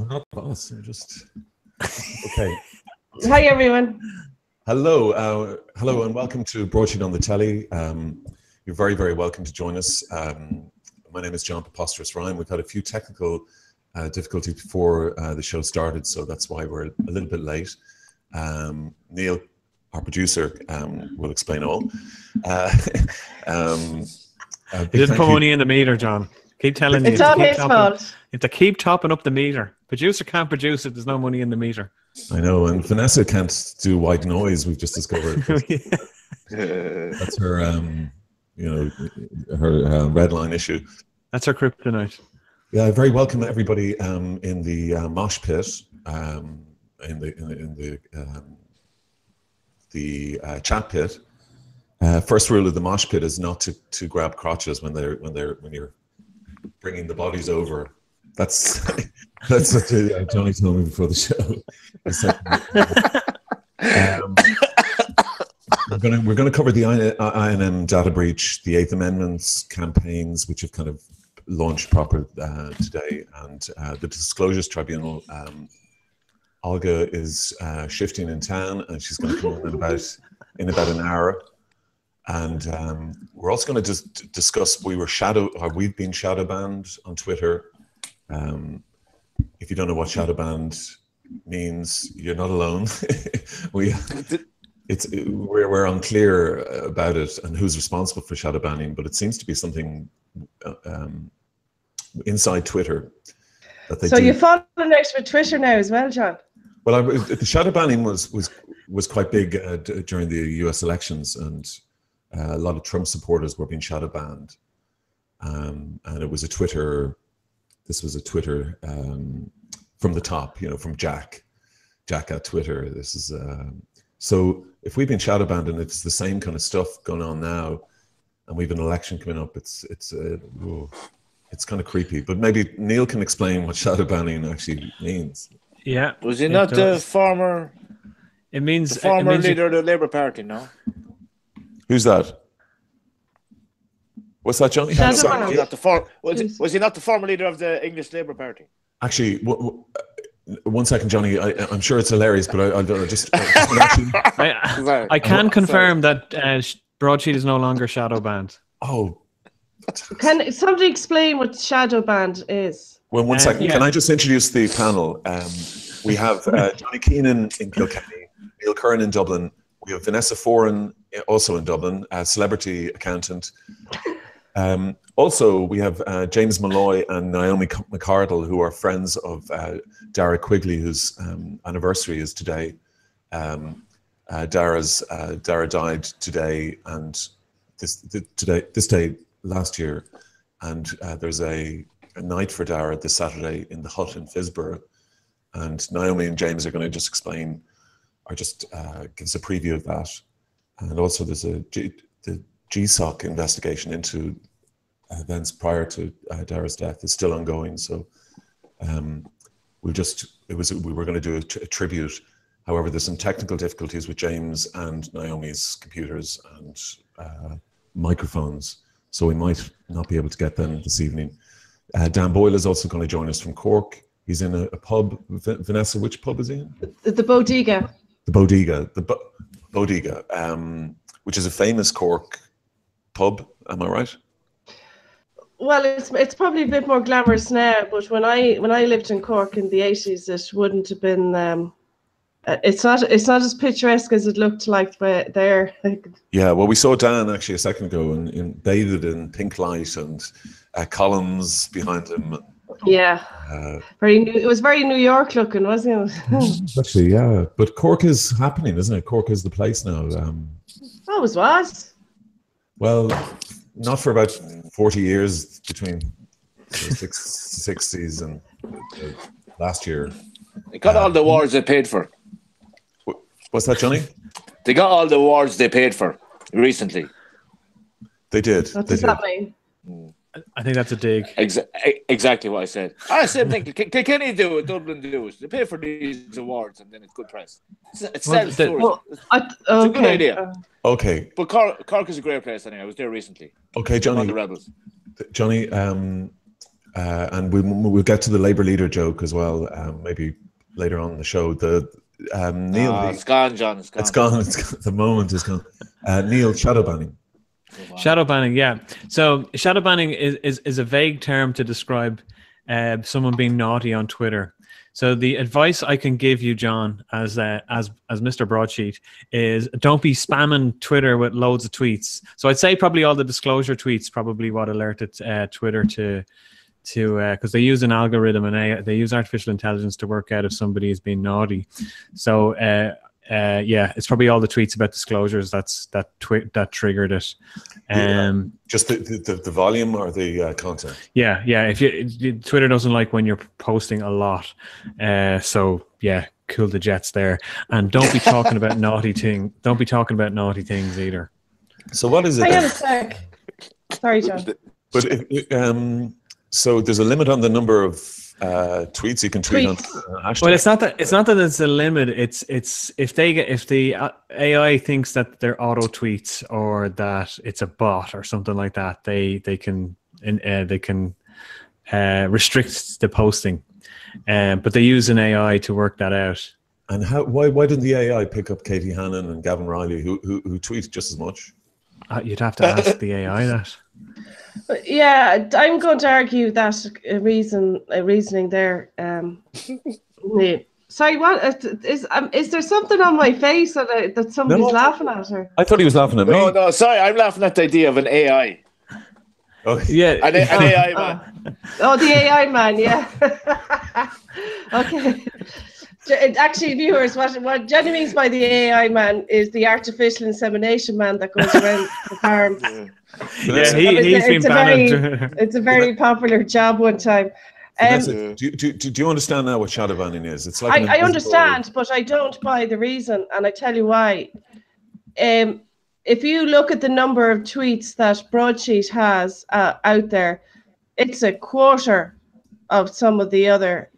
We're not the boss. We're just okay. Hi everyone. Hello, and welcome to Broadsheet on the Telly. You're very, very welcome to join us. My name is John Preposterous Ryan. We've had a few technical difficulties before the show started, so that's why we're a little bit late. Neil, our producer, will explain all. You didn't put money in the meter, John. Keep telling me. It's all his fault. You have to keep topping up the meter. Producer can't produce if there's no money in the meter. I know, and Vanessa can't do white noise. We've just discovered. That's her, her red line issue. That's her kryptonite. Yeah, very welcome everybody in the mosh pit, in the chat pit. First rule of the mosh pit is not to grab crotches when you're bringing the bodies over. That's what Johnny told me before the show. We're going to cover the INM data breach, the Eighth Amendment campaigns, which have kind of launched proper today, and the Disclosures Tribunal. Olga is shifting in town, and she's going to come in about an hour. And we're also going to just discuss we've been shadow banned on Twitter. If you don't know what shadow banned means, you're not alone. We're unclear about it and who's responsible for shadow banning, but it seems to be something inside Twitter that they do. So you're following next with Twitter now as well, John? Well, the shadow banning was quite big during the US elections, and a lot of Trump supporters were being shadow banned, and it was a Twitter. This was a Twitter from the top, from Jack at Twitter. This is so if we've been shadow banned and it's the same kind of stuff going on now, and we've an election coming up, it's kind of creepy. But maybe Neil can explain what shadow banning actually means. Yeah, was he not the former? It means the former leader of the Labour Party. No, who's that? What's that, Johnny? Was he not the former leader of the English Labour Party? Actually, one second, Johnny. I'm sure it's hilarious, but I just actually... I can confirm that Broadsheet is no longer shadow banned. Oh. Can somebody explain what shadow banned is? Well, one second. Yeah. Can I just introduce the panel? We have Johnny Keenan in Kilkenny, Neil Curran in Dublin. We have Vanessa Foran also in Dublin, a celebrity accountant. Also, we have James Malloy and Naomi McCardle, who are friends of Dara Quigley, whose anniversary is today. Dara died today, and this day last year, and there's a night for Dara this Saturday in the Hut in Fisborough, and Naomi and James are going to just explain, or just give us a preview of that, and also there's the GSOC investigation into events prior to Dara's death is still ongoing. So we were going to do a tribute. However, there's some technical difficulties with James and Naomi's computers and microphones, so we might not be able to get them this evening. Dan Boyle is also going to join us from Cork. He's in a pub. Vanessa, which pub is he in? The Bodega. The Bodega. Bodega, which is a famous Cork pub. Am I right? Well, it's probably a bit more glamorous now, but when I lived in Cork in the 80s, it wouldn't have been. It's not as picturesque as it looked like there. Yeah, well, we saw Dan actually a second ago and bathed in pink light and columns behind him. Yeah, it was very New York looking, wasn't it? Actually, yeah, but Cork is happening, isn't it? Cork is the place now. Always was. Well, not for about 40 years between the 60s and last year. They got all the awards they paid for. What's that, Johnny? They got all the awards they paid for recently. They did. What does that mean? I think that's a dig. Exactly what I said. Same thing. Can you do it? Dublin do it. They pay for these awards, and then it's good press. It's self-tourism. It's a good idea. Okay. But Cork is a great place anyway. I was there recently. Okay, Johnny. On the Rebels. Johnny, and we'll get to the Labour leader joke as well, maybe later on in the show. Neil, it's gone, John. It's gone. The moment is gone. Neil, shadow banning. Wow. Shadow banning, yeah. So shadow banning is a vague term to describe someone being naughty on Twitter. So the advice I can give you, John, as Mr. Broadsheet, is don't be spamming Twitter with loads of tweets. So I'd say probably all the disclosure tweets probably what alerted Twitter to because they use an algorithm and they use artificial intelligence to work out if somebody is being naughty. So yeah, it's probably all the tweets about disclosures that triggered it. Just the volume or the content. Yeah. If Twitter doesn't like when you're posting a lot, so yeah, cool the jets there, and don't be talking about naughty thing. Don't be talking about naughty things either. So what is it? Hang on a sec. Sorry, John. But so there's a limit on the number of tweets you can tweet on hashtag. Well, it's not that it's a limit. It's if the AI thinks that they're auto tweets or that it's a bot or something like that, they can restrict the posting. But they use an AI to work that out. And why didn't the AI pick up Katie Hannon and Gavin Riley who tweet just as much? You'd have to ask the AI that. Yeah, I'm going to argue that reasoning there. Sorry, what is there something on my face that somebody's laughing at? Or? I thought he was laughing at me. No, sorry, I'm laughing at the idea of an AI. Oh yeah, an AI man. Oh, the AI man, yeah. Okay. Actually, viewers, what Jenny means by the AI man is the artificial insemination man that goes around the farm. Yeah, he's been banned. It's a very popular job one time. Do you understand now what shadow banning is? It's like I understand, but I don't buy the reason, and I tell you why. If you look at the number of tweets that Broadsheet has out there, it's a quarter of some of the other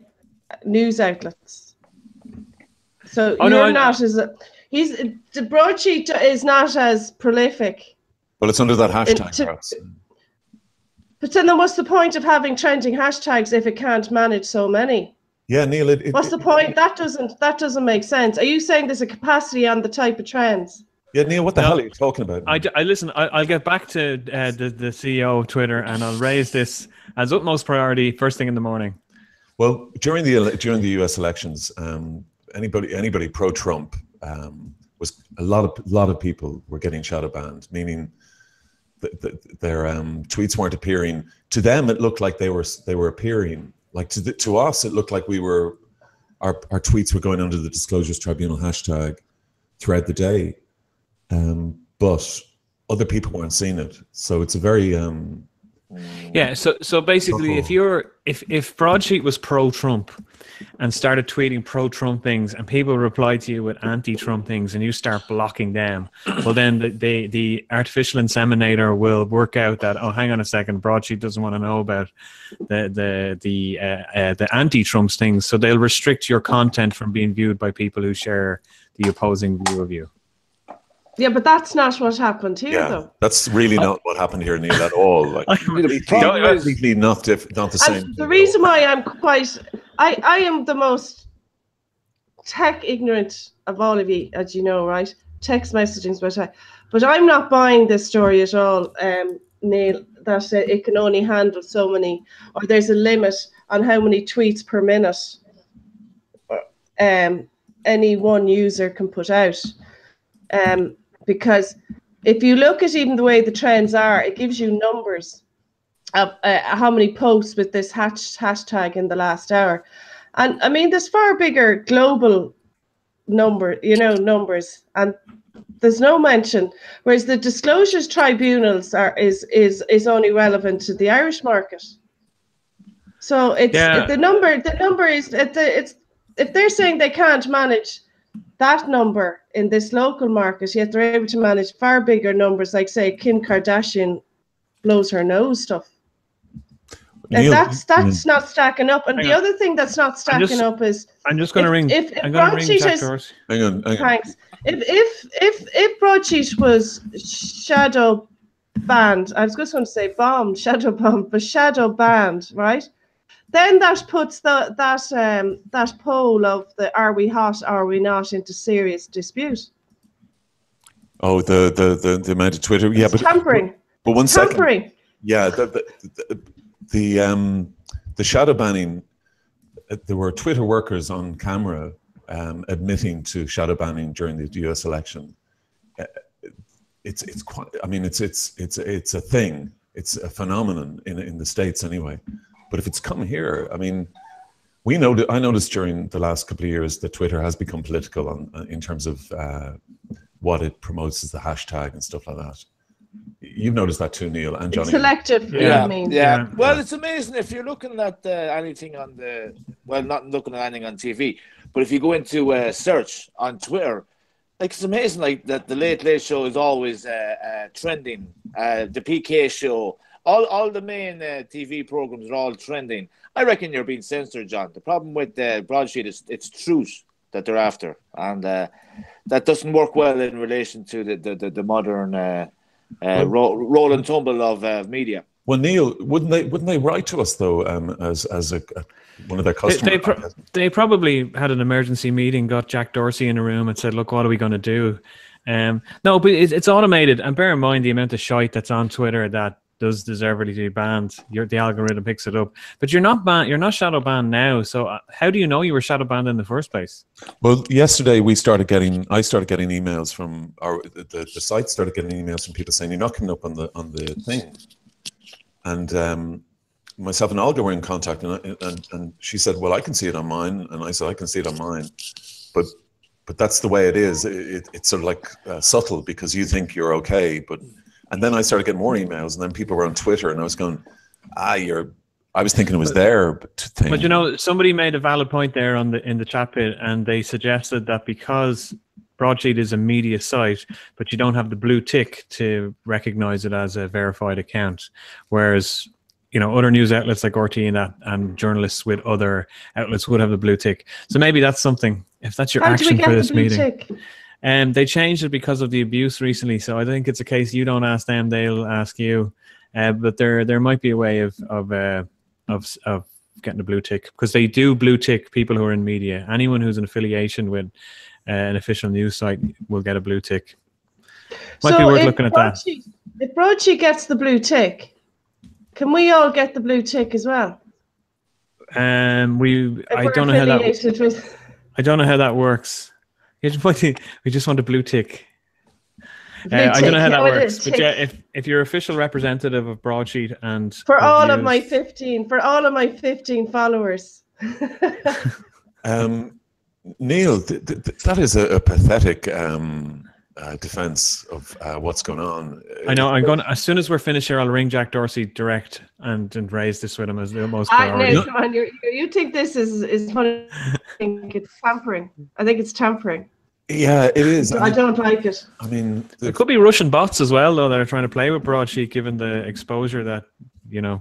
news outlets. So the Broadsheet is not as prolific. Well, it's under that hashtag, perhaps. But then what's the point of having trending hashtags if it can't manage so many? Yeah, Neil. What's the point? That doesn't make sense. Are you saying there's a capacity on the type of trends? Yeah, Neil, what the hell are you talking about? I listen. I'll get back to the CEO of Twitter, and I'll raise this as utmost priority first thing in the morning. Well, during the U.S. elections, anybody pro-Trump was a lot of people were getting shadow banned, meaning that their tweets weren't appearing. To them, it looked like they were appearing. Like to us, it looked like our tweets were going under the Disclosures Tribunal hashtag throughout the day, but other people weren't seeing it. So it's a very yeah. So basically, if Broadsheet was pro-Trump and started tweeting pro-Trump things, and people reply to you with anti-Trump things, and you start blocking them, well, then the artificial inseminator will work out that, oh, hang on a second, Broadsheet doesn't want to know about the anti-Trump's things, so they'll restrict your content from being viewed by people who share the opposing view of you. Yeah, but that's not what happened here, though. That's really not what happened here, Neil, at all. Like, completely not the same. The reason why I am the most tech ignorant of all of you, as you know, right? Text messaging, but I'm not buying this story at all, Neil, that it can only handle so many, or there's a limit on how many tweets per minute any one user can put out. Because if you look at even the way the trends are, it gives you numbers of how many posts with this hashtag in the last hour. And I mean, there's far bigger global numbers, and there's no mention. Whereas the Disclosures Tribunals is only relevant to the Irish market. So the number is if they're saying they can't manage that number in this local market, yet they're able to manage far bigger numbers, like say Kim Kardashian blows her nose stuff. Neil, that's not stacking up. And the other thing that's not stacking up is I'm just going to ring. If Broadsheet is, hang on. Thanks. If Broadsheet was shadow banned, I was just going to say shadow bombed, but shadow banned, right? then that puts that poll of the "Are we hot? Are we not?" into serious dispute. Oh, the amount of Twitter, yeah, it's tampering. But one tampering. Second, yeah, the shadow banning. There were Twitter workers on camera admitting to shadow banning during the U.S. election. It's quite. I mean, it's a thing. It's a phenomenon in the States anyway. But if it's come here, I mean, I noticed during the last couple of years that Twitter has become political in terms of what it promotes as the hashtag and stuff like that. You've noticed that too, Neil and Johnny. It's selective. Yeah. I mean. Yeah. Well, it's amazing if you're looking at anything on not looking at anything on TV, but if you go into search on Twitter, like it's amazing, like that the Late Show is always trending. The PK show, all the main TV programs are all trending. I reckon you're being censored, John. The problem with Broadsheet is it's truth that they're after, and that doesn't work well in relation to the modern roll and tumble of media. Well, Neil, wouldn't they write to us though, as one of their customers? They probably had an emergency meeting, got Jack Dorsey in a room, and said, "Look, what are we going to do?" No, but it's automated, and bear in mind the amount of shite that's on Twitter that does deservedly to be banned. The algorithm picks it up, but you're not banned. You're not shadow banned now. So how do you know you were shadow banned in the first place? Well, yesterday I started getting emails from the site started getting emails from people saying you're not coming up on the thing, and myself and Olga were in contact, and she said, "Well, I can see it on mine," and I said, "I can see it on mine," but that's the way it is. It's sort of like subtle because you think you're okay, but. And then I started getting more emails, and then people were on Twitter, and I was going, I was thinking it was there. But you know, somebody made a valid point there in the chat pit, and they suggested that because Broadsheet is a media site, but you don't have the blue tick to recognize it as a verified account, whereas other news outlets like RT and journalists with other outlets would have the blue tick. So maybe that's something. If that's your action for this meeting. Tick? They changed it because of the abuse recently, so I think it's a case you don't ask them, they'll ask you. But there might be a way of getting a blue tick, because they do blue tick people who are in media. Anyone who's in affiliation with an official news site will get a blue tick. Might be worth looking at that. If Broadsheet gets the blue tick, can we all get the blue tick as well? I don't know how that works. We just want a blue tick. I don't know how that works, but yeah, if you're official representative of Broadsheet and for all of my 15 followers. Neil, that is a pathetic defense of what's going on. I know. I'm going as soon as we're finished here, I'll ring Jack Dorsey direct and raise this with him as the most priority. No, come on, you think this is funny? I think it's tampering. Yeah, it is. I don't like it. I mean, there could be Russian bots as well, though, that are trying to play with Broadsheet, given the exposure that the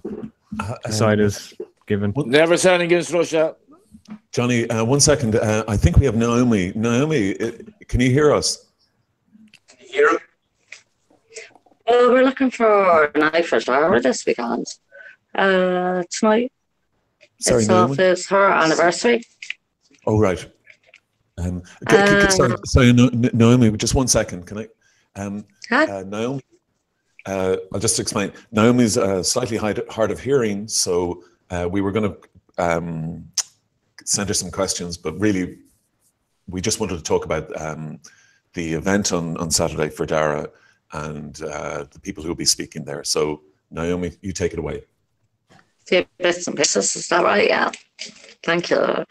site is given. Never sign against Russia. Johnny, 1 second. I think we have Naomi. Naomi, can you hear us? Can you hear? Well, we're looking for a night for Dara this weekend. Tonight. Sorry, Naomi? It's her anniversary. Oh, right. Sorry, Naomi, just 1 second. Can I? Naomi, I'll just explain. Naomi's slightly hard of hearing, so we were going to send her some questions, but really, we just wanted to talk about the event on Saturday for Dara and the people who will be speaking there. So, Naomi, you take it away. Few bits and pieces, is that right? Yeah. Thank you.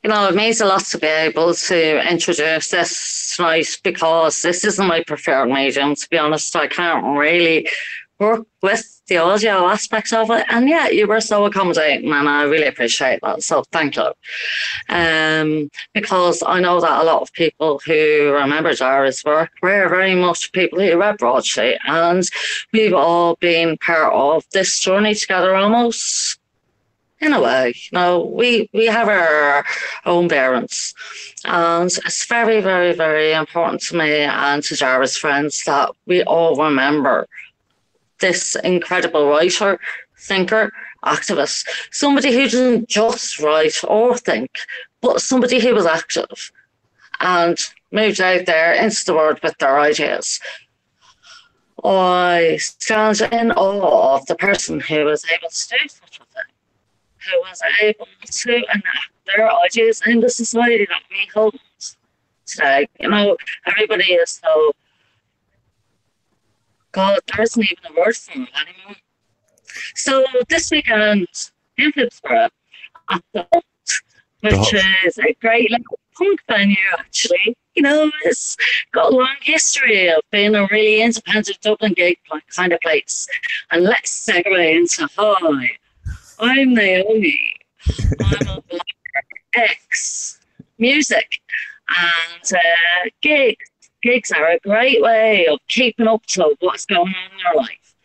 It means a lot to be able to introduce this tonight, because this isn't my preferred medium, to be honest. I can't really work with the audio aspects of it. And yeah, you were so accommodating, and I really appreciate that. So thank you. Because I know that a lot of people who remember Dara's work were very much people who read Broadsheet, and we've all been part of this journey together almost. In a way, we have our own parents, and it's very, very, very important to me and to Dara's friends that we all remember this incredible writer, thinker, activist, somebody who didn't just write or think, but somebody who was active and moved out there into the world with their ideas. I stand in awe of the person who was able to do such a thing, who was able to enact their ideas in the society that we hold today. You know, everybody is so, God, there isn't even a word for it anymore. So this weekend in Pittsburgh at the Hut, which is a great little punk venue actually. You know, it's got a long history of being a really independent Dublin gig kind of place. And let's segue into hi. I'm Naomi. I'm a blogger, ex-music, and gigs are a great way of keeping up to what's going on in your life.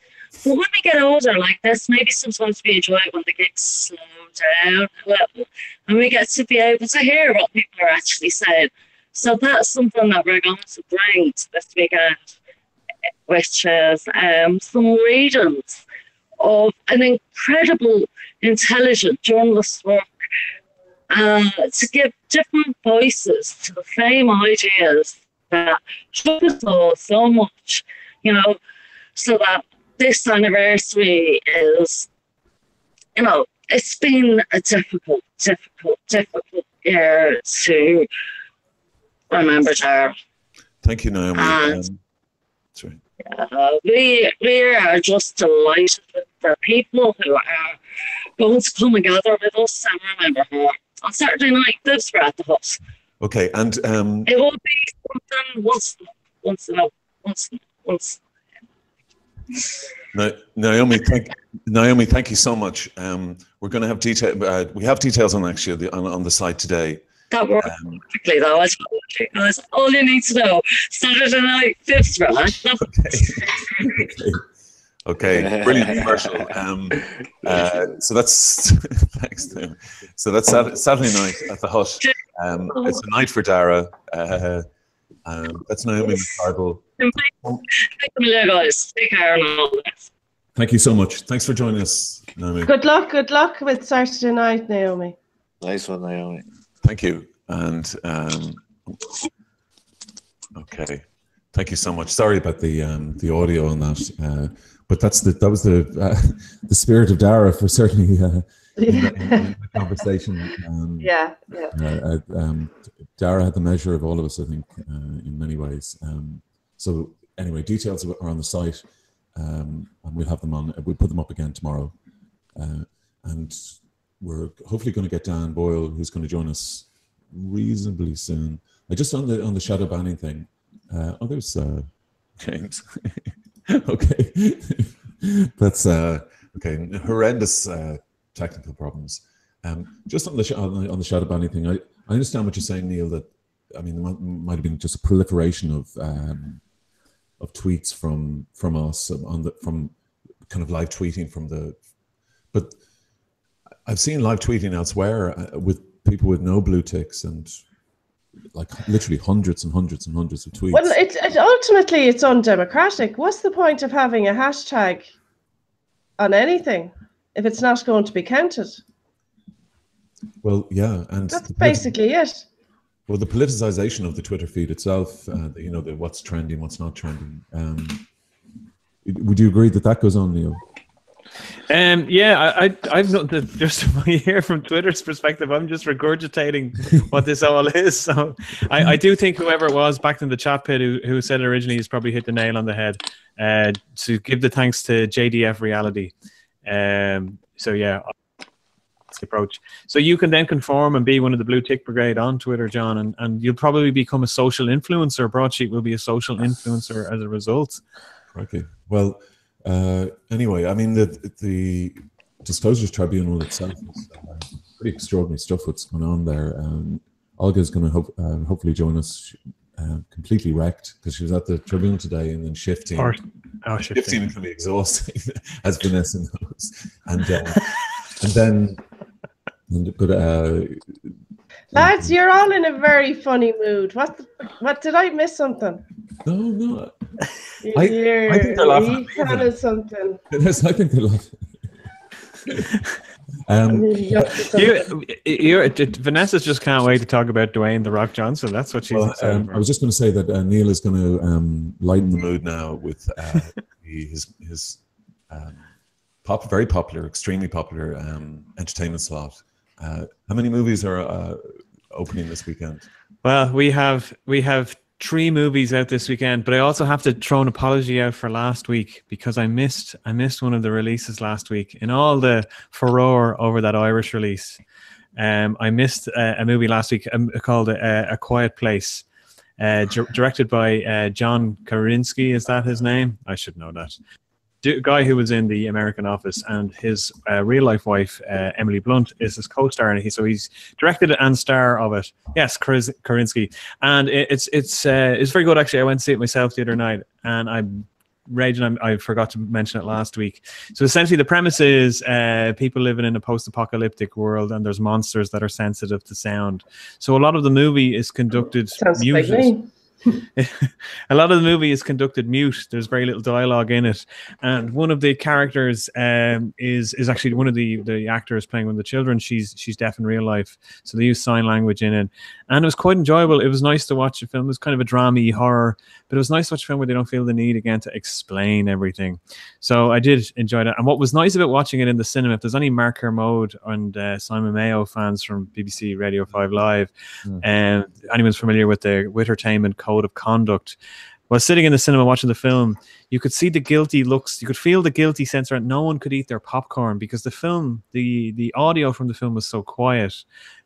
But when we get older like this, maybe sometimes we enjoy it when the gigs slow down a little and we get to be able to hear what people are actually saying. So that's something that we're going to bring to this weekend, which is some readings of an incredible, intelligent journalist's work to give different voices to the same ideas that shook us all so much, you know, so that this anniversary is, you know, it's been a difficult year to remember Dara. Thank you, Naomi. Sorry. We are just delighted with the people who are going to come and gather with us and remember her on Saturday night. This we're at the Hut. Okay, and it will be something once. Naomi, thank you so much. We're going to have detail. We have details on actually on the site today. That worked quickly though. That's all you need to know. Saturday night, fifth right? Okay. Brilliant commercial. So that's thanks. Tim. So that's Saturday night at the Hut. It's a night for Dara. That's Naomi McCardle. Guys. Take care and all this. Thank you so much. Thanks for joining us, Naomi. Good luck with Saturday night, Naomi. Nice one, Naomi. Thank you. And okay, thank you so much. Sorry about the audio on that, but that was the spirit of Dara for certainly in the conversation. Dara had the measure of all of us, I think, in many ways. So anyway, details are on the site, and we'll have them on. We'll put them up again tomorrow, and we're hopefully going to get Dan Boyle, who's going to join us reasonably soon. I just on the shadow banning thing. There's James. Okay, that's okay. Horrendous technical problems. Just on the shadow banning thing, I understand what you're saying, Neil. That I mean, there might have been just a proliferation of tweets from us from kind of live tweeting from the, but I've seen live tweeting elsewhere with people with no blue ticks and like literally hundreds and hundreds and hundreds of tweets. Well, ultimately it's undemocratic. What's the point of having a hashtag on anything if it's not going to be counted? Well, yeah, and that's basically it. Well, the politicization of the Twitter feed itself, you know, what's trending, what's not trending. Would you agree that goes on, Neil? Yeah, I've noted just from here from Twitter's perspective, I'm just regurgitating what this all is. So I do think whoever it was back in the chat pit who said it originally has probably hit the nail on the head. To give the thanks to JDF Reality. So yeah, that's the approach. So you can then conform and be one of the blue tick brigade on Twitter, John, and you'll probably become a social influencer. Broadsheet will be a social influencer as a result. Okay. Well. Anyway, I mean the Disclosures Tribunal itself is pretty extraordinary stuff. What's going on there? Olga's going to hopefully join us completely wrecked because she was at the tribunal today and then shifting. Shifting can be exhausting, as Vanessa knows. Lads, you're all in a very funny mood. What did I miss something? No. I I think they're laughing. Something. Yes, I think they're laughing. Vanessa just can't wait to talk about Dwayne The Rock Johnson. That's what she's excited for. I was just going to say that Neil is going to lighten the mood now with his very popular, extremely popular entertainment slot. How many movies are opening this weekend? Well, we have 3 movies out this weekend, but I also have to throw an apology out for last week because I missed one of the releases last week. In all the furore over that Irish release, I missed a movie last week called A Quiet Place, directed by John Krasinski. Is that his name? I should know that. Guy who was in The American Office, and his real life wife Emily Blunt is his co-star, and he's directed it and star of it. Yes, Krasinski, and it's very good actually. I went to see it myself the other night, and I'm raging. I forgot to mention it last week. So essentially, the premise is people living in a post-apocalyptic world, and there's monsters that are sensitive to sound. So a lot of the movie is conducted muted. A lot of the movie is conducted mute. There's very little dialogue in it, and one of the characters is actually one of the actors playing one of the children. She's deaf in real life, so they use sign language in it, and it was quite enjoyable. It was nice to watch a film. It was kind of a drama horror, but it was nice to watch a film where they don't feel the need again to explain everything. So I did enjoy that. And what was nice about watching it in the cinema, if there's any Mark Kermode and Simon Mayo fans from BBC Radio 5 Live, and anyone's familiar with the Wittertainment Code of Conduct, while sitting in the cinema watching the film, you could see the guilty looks, you could feel the guilty sense around. No one could eat their popcorn because the film, the audio from the film was so quiet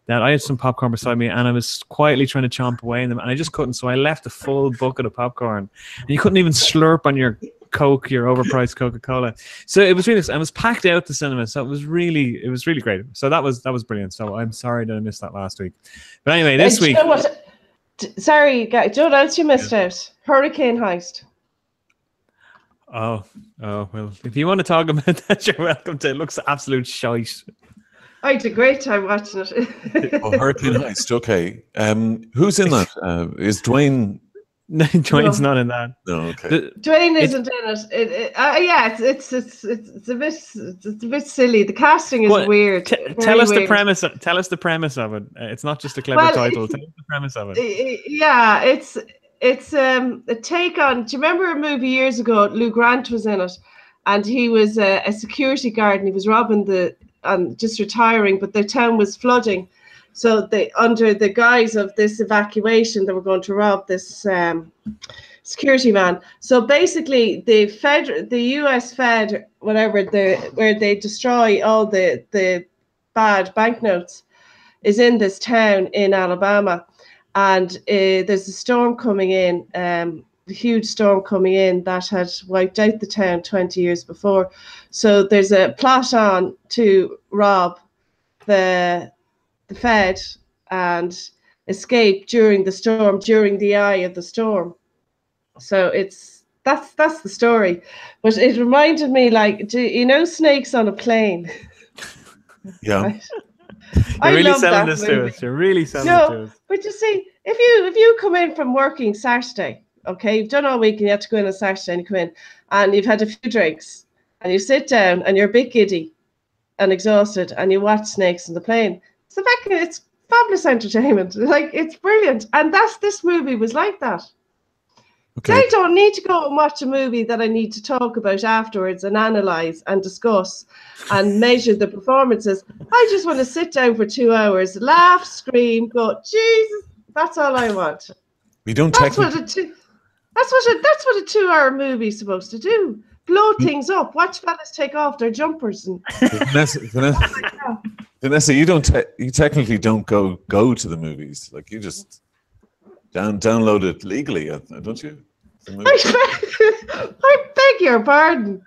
that I had some popcorn beside me and I was quietly trying to chomp away in them, and I just couldn't. So I left a full bucket of popcorn, and you couldn't even slurp on your Coke, your overpriced Coca-Cola. So it was really, I was packed out the cinema. So it was really great. So that was brilliant. So I'm sorry that I missed that last week. But anyway, this week. You know what? Sorry, guys. Do you know what else you missed out? Hurricane Heist. Oh, well, if you want to talk about that, you're welcome to. It looks absolute shite. I had a great time watching it. Hurricane Heist. Okay. Who's in that? Is Dwayne? No, Dwayne's not in that. No, okay. Dwayne isn't in it. Yeah, it's a bit silly. The casting is weird. Tell us the premise. Tell us the premise of it. It's not just a clever title. Tell us the premise of it. Yeah, it's a take on. Do you remember a movie years ago? Lou Grant was in it, and he was a security guard, and he was robbing just retiring, but the town was flooding. So they, under the guise of this evacuation, they were going to rob this security van. So basically, the U.S. Fed, whatever, where they destroy all the bad banknotes, is in this town in Alabama, and there's a storm coming in, a huge storm coming in that had wiped out the town 20 years before. So there's a plot on to rob the Fed and escape during the storm, during the eye of the storm. So that's the story. But it reminded me, like, Snakes on a Plane? Yeah. Right? You're really selling this to us. You're really selling it to us. But you see, if you come in from working Saturday, okay, you've done all week and you have to go in on Saturday, and you come in and you've had a few drinks and you sit down and you're a bit giddy and exhausted and you watch Snakes on the Plane. The fact that it's fabulous entertainment, like, it's brilliant, and this movie was like that. Okay. I don't need to go and watch a movie that I need to talk about afterwards and analyze and discuss and measure the performances. I just want to sit down for 2 hours, laugh, scream, go, Jesus, that's all I want. We don't. That's what a 2-hour movie is supposed to do. Blow things up. Watch fellas take off their jumpers and. Vanessa, you technically don't go to the movies. Like, you just download it legally, don't you? I beg your pardon.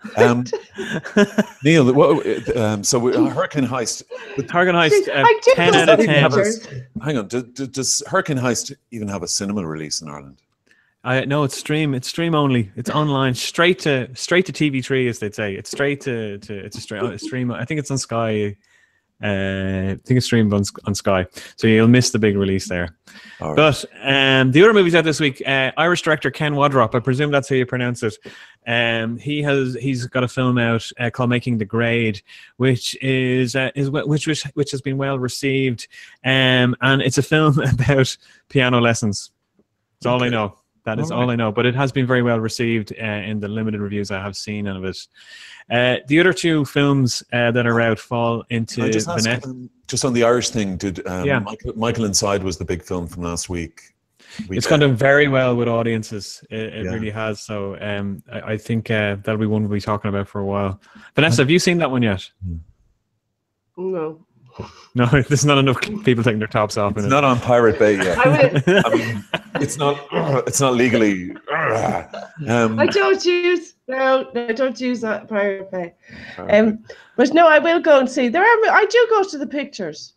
Neil, so Hurricane Heist. Hurricane Heist, 10 out of 10. Hang on, does Hurricane Heist even have a cinema release in Ireland? No, it's stream only. It's online, straight to TV3, as they'd say. It's straight to it's a stream. I think it's on Sky. I think it's streamed on Sky, so you'll miss the big release there. All right. But the other movies out this week, Irish director Ken Wadrop, I presume that's how you pronounce it. He's got a film out called Making the Grade, which has been well received, and it's a film about piano lessons. That's all I know. That is all I know, but it has been very well received in the limited reviews I have seen of it. The other two films that are out fall into just on the Irish thing. Did Michael Inside was the big film from last week? It's gone down very well with audiences. It really has. So I think that'll be one we'll be talking about for a while. Vanessa, have you seen that one yet? No. No, there's not enough people taking their tops off. It's not on Pirate Bay yet. I mean, it's not legally. I don't use that Pirate Bay. But no, I will go and see. I do go to the pictures.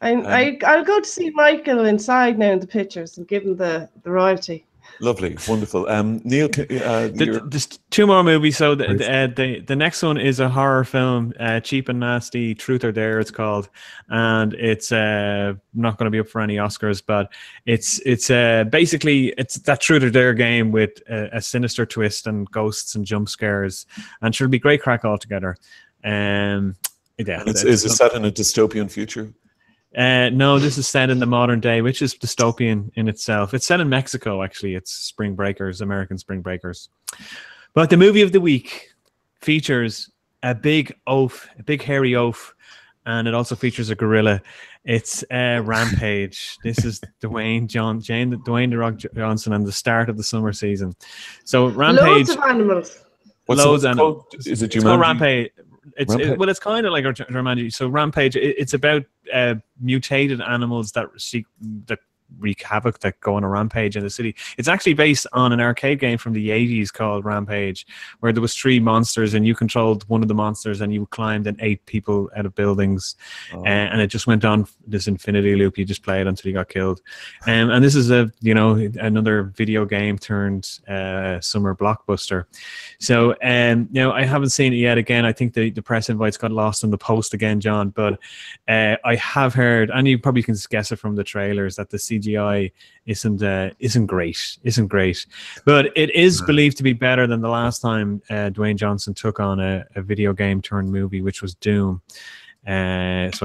I'll go to see Michael Inside now in the pictures and give him the royalty. Lovely, wonderful. Neil, there's two more movies. So the next one is a horror film, Cheap and Nasty, Truth or Dare it's called, and it's not going to be up for any Oscars, but it's basically it's that Truth or Dare game with a sinister twist and ghosts and jump scares, and it'll be great crack altogether. Is it set in a dystopian future? No, this is set in the modern day, which is dystopian in itself. It's set in Mexico, actually. It's Spring Breakers, American Spring Breakers. But the movie of the week features a big oaf, a big hairy oaf, and it also features a gorilla. It's Rampage. This is Dwayne The Rock Johnson and the start of the summer season. So Rampage. Loads of animals. Loads of animals. Is it Jumanji? It's called Rampage. It's kind of like Jumanji. So Rampage, it's about mutated animals that wreak havoc, that go on a rampage in the city. It's actually based on an arcade game from the 80s called Rampage, where there was 3 monsters and you controlled one of the monsters and you climbed and ate people out of buildings. And it just went on this infinity loop. You just play it until you got killed. And this is another video game turned summer blockbuster. So I haven't seen it yet. Again, I think the press invites got lost in the post again, John, but I have heard, and you probably can guess it from the trailers, that the CGI isn't great, but it is believed to be better than the last time Dwayne Johnson took on a video game turned movie, which was Doom. So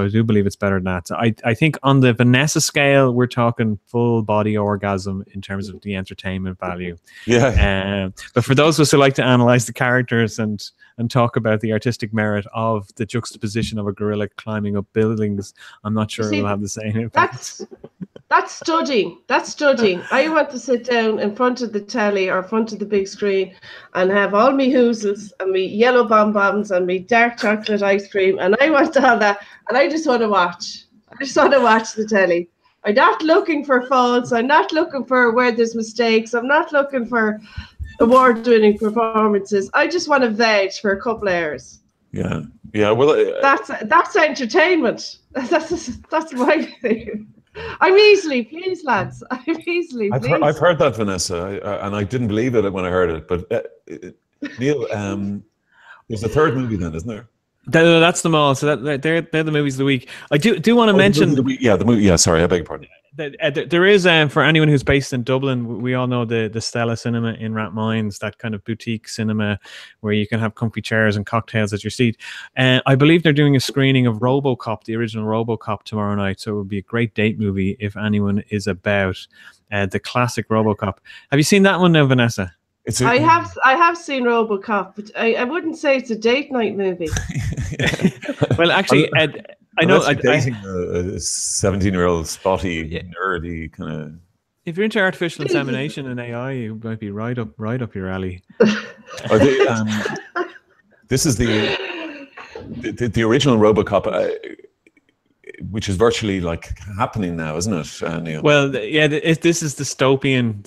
I do believe it's better than that. So I think on the Vanessa scale, we're talking full body orgasm in terms of the entertainment value. Yeah. But for those of us who like to analyze the characters and talk about the artistic merit of the juxtaposition of a gorilla climbing up buildings, I'm not sure it'll have the same impact. That's studying. I want to sit down in front of the telly or in front of the big screen and have all me hoozles and me yellow bonbons and me dark chocolate ice cream, and I want all that, and I just want to watch. I just want to watch the telly. I'm not looking for faults. I'm not looking for where there's mistakes. I'm not looking for award-winning performances. I just want to veg for a couple of hours. Yeah. Well, that's entertainment. That's my thing. I'm easily pleased, lads. I'm easily pleased. I've heard that, Vanessa, and I didn't believe it when I heard it. But Neil, there's a third movie then, isn't there? That's them all. So they're the movies of the week. I do want to mention. The movie. Yeah, sorry, I beg your pardon. There is, for anyone who's based in Dublin, we all know the Stella Cinema in Rathmines, that kind of boutique cinema where you can have comfy chairs and cocktails at your seat. I believe they're doing a screening of RoboCop, the original RoboCop, tomorrow night. So it would be a great date movie if anyone is about the classic RoboCop. Have you seen that one now, Vanessa? I have seen RoboCop, but I wouldn't say it's a date night movie. Well, actually, I know. Dating a 17-year-old spotty, nerdy kind of. If you're into artificial insemination and AI, you might be right up your alley. This is the original RoboCop, which is virtually like happening now, isn't it, Neil? Well, this is dystopian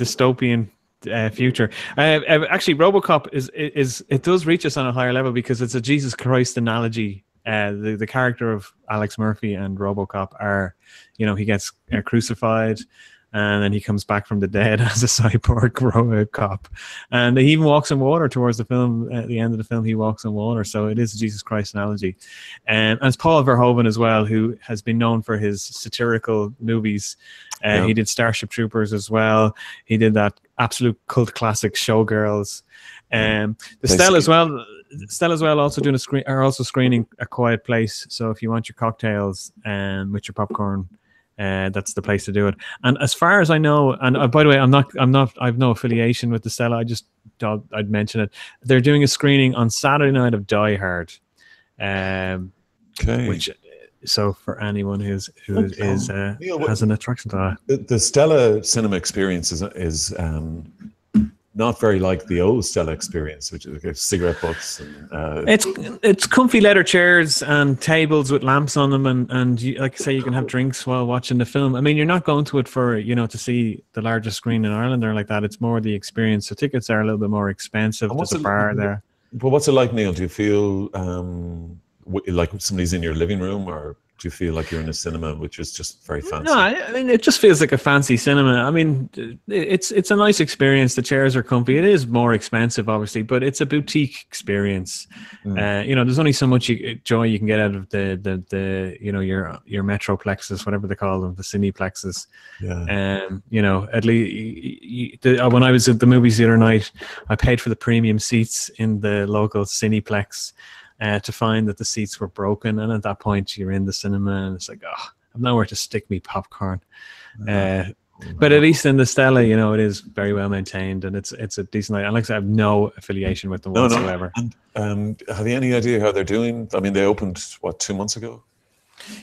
future. Actually, RoboCop is it does reach us on a higher level because it's a Jesus Christ analogy. The character of Alex Murphy and RoboCop are, he gets crucified and then he comes back from the dead as a cyborg cop, and he even walks in water towards the film. At the end of the film, he walks in water, so it is a Jesus Christ analogy. And it's Paul Verhoeven as well, who has been known for his satirical movies. He did Starship Troopers as well. He did that absolute cult classic Showgirls. The Stella as well. Stella as well also doing also screening A Quiet Place. So if you want your cocktails with your popcorn, that's the place to do it. And as far as I know, and by the way, I've no affiliation with the Stella. I just thought I'd mention it. They're doing a screening on Saturday night of Die Hard. Which, so for anyone who has an attraction to that, the Stella cinema experience is not very like the old Stella experience, which is like cigarette butts. And, it's comfy leather chairs and tables with lamps on them, and you, like I say, you can have drinks while watching the film. I mean, you're not going to it for to see the largest screen in Ireland or like that. It's more the experience. So tickets are a little bit more expensive. There's a bar there. But what's it like, Neil? Do you feel like somebody's in your living room, or do you feel like you're in a cinema, which is just very fancy? No, I mean, it just feels like a fancy cinema. I mean, it's a nice experience. The chairs are comfy. It is more expensive, obviously, but it's a boutique experience. There's only so much joy you can get out of the your Metroplexes, whatever they call them, the Cineplexes. At least when I was at the movies the other night, I paid for the premium seats in the local Cineplex. To find that the seats were broken, and at that point you're in the cinema and it's like, I've nowhere to stick me popcorn. But at least in the Stella, it is very well maintained, and it's a decent night. And like I said, I have no affiliation with them whatsoever. And have you any idea how they're doing? I mean, they opened 2 months ago?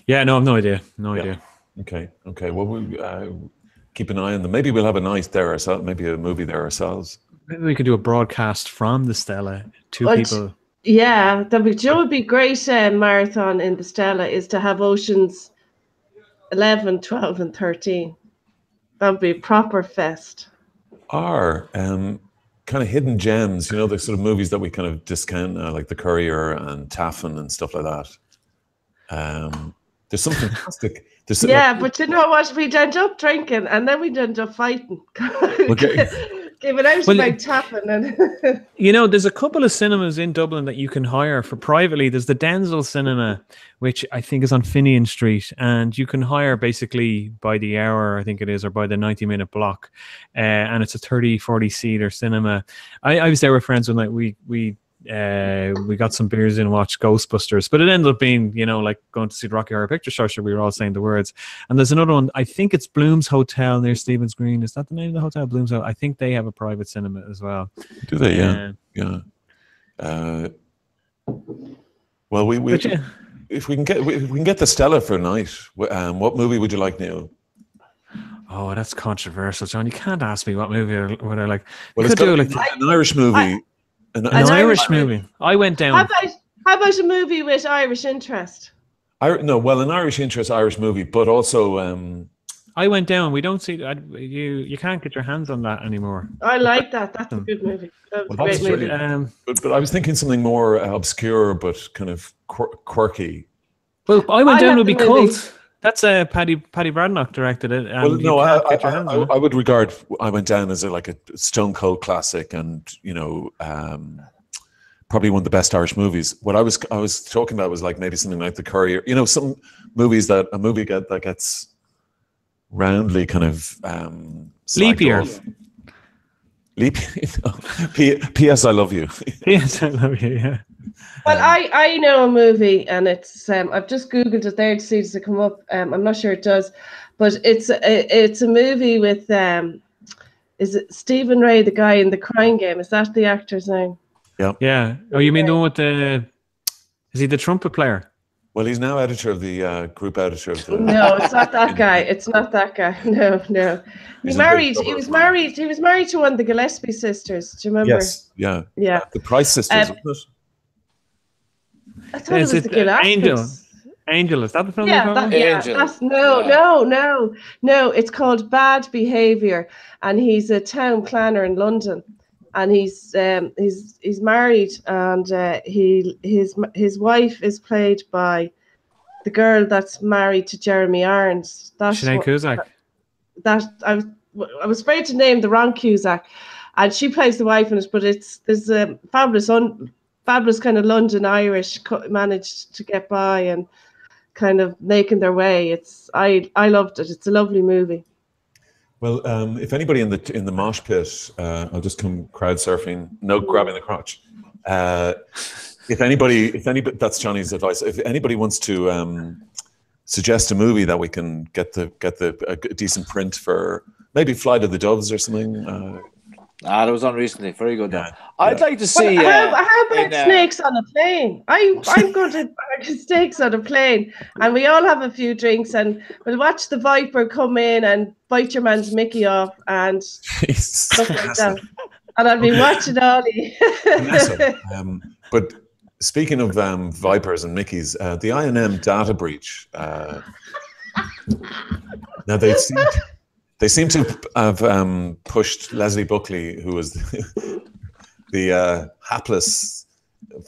Yeah, no, I've no idea. Idea. Okay. Well, we'll keep an eye on them. Maybe we'll have a night there ourselves. Maybe a movie there ourselves. Maybe we could do a broadcast from the Stella. People. Yeah, would be great marathon in the Stella is to have Oceans 11, 12 and 13. That would be a proper fest. Are kind of hidden gems, the sort of movies that we kind of discount now, like The Courier and Taffin and stuff like that. There's some fantastic... but you know what? We'd end up drinking and then we'd end up fighting. Okay. Giving out about Taffin and there's a couple of cinemas in Dublin that you can hire for privately. There's the Denzel Cinema, which I think is on Finian Street, and you can hire basically by the hour, I think it is, or by the 90-minute block, and it's a 30-40 seater cinema. I was there with friends one night. We got some beers in and watched Ghostbusters, but it ended up being, like going to see the Rocky Horror Picture Show. So we were all saying the words. And there's another one, I think it's Bloom's Hotel near Stephen's Green. Is that the name of the hotel? Bloom's Hotel. I think they have a private cinema as well. Do they? Yeah. Well, if we can get the Stella for a night, what movie would you like, Neil? Oh, that's controversial, John. You can't ask me what movie would I like. Well, it's got an Irish movie. An Irish movie. I went down. How about a movie with Irish interest? An Irish interest, Irish movie, but also. I went down. We don't see you can't get your hands on that anymore. I like that. That's a good movie. Great movie. But I was thinking something more obscure, but kind of quirky. Well, I went down would be Cult. That's Paddy Bradnock directed it. Well, no, I would regard I Went Down as a Stone Cold classic, and probably one of the best Irish movies. What I was talking about was like maybe something like The Courier. some movies that gets roundly kind of leap year. P.S. I love you. P.S. I love you. Yeah. Well, I know a movie, and it's I've just googled it there to see does it come up. I'm not sure it does, but it's a movie with is it Stephen Ray, the guy in The Crying Game? Is that the actor's name? Yeah. Oh, you mean the one with is he the trumpet player? Well, he's now editor of the group editor of the. No, it's not that guy. It's not that guy. No. He was married to one of the Gillespie sisters. Do you remember? Yes. Yeah. Yeah. The Price sisters, wasn't it? I thought it was the Gillespie. Angel, is that the film? No. It's called Bad Behavior, and he's a town planner in London, and he's married, and his wife is played by the girl that's married to Jeremy Irons. Sinead Cusack. that I was afraid to name the wrong Cusack, and she plays the wife in it. But there's a fabulous kind of London Irish managed to get by and kind of making their way. I loved it. It's a lovely movie. Well, if anybody in the mosh pit, I'll just come crowd surfing, no grabbing the crotch. If anybody, that's Johnny's advice. If anybody wants to suggest a movie that we can get a decent print for, maybe Flight of the Doves or something. That was on recently. Very good. Yeah. I'd like to see. How about Snakes on a Plane? I'm going to Snakes on a Plane, and we all have a few drinks, and we'll watch the Viper come in and bite your man's Mickey off and stuff like that. And I'll be watching Ollie. But speaking of Vipers and Mickeys, the I&M data breach. Now they seem to have pushed Leslie Buckley, who was the hapless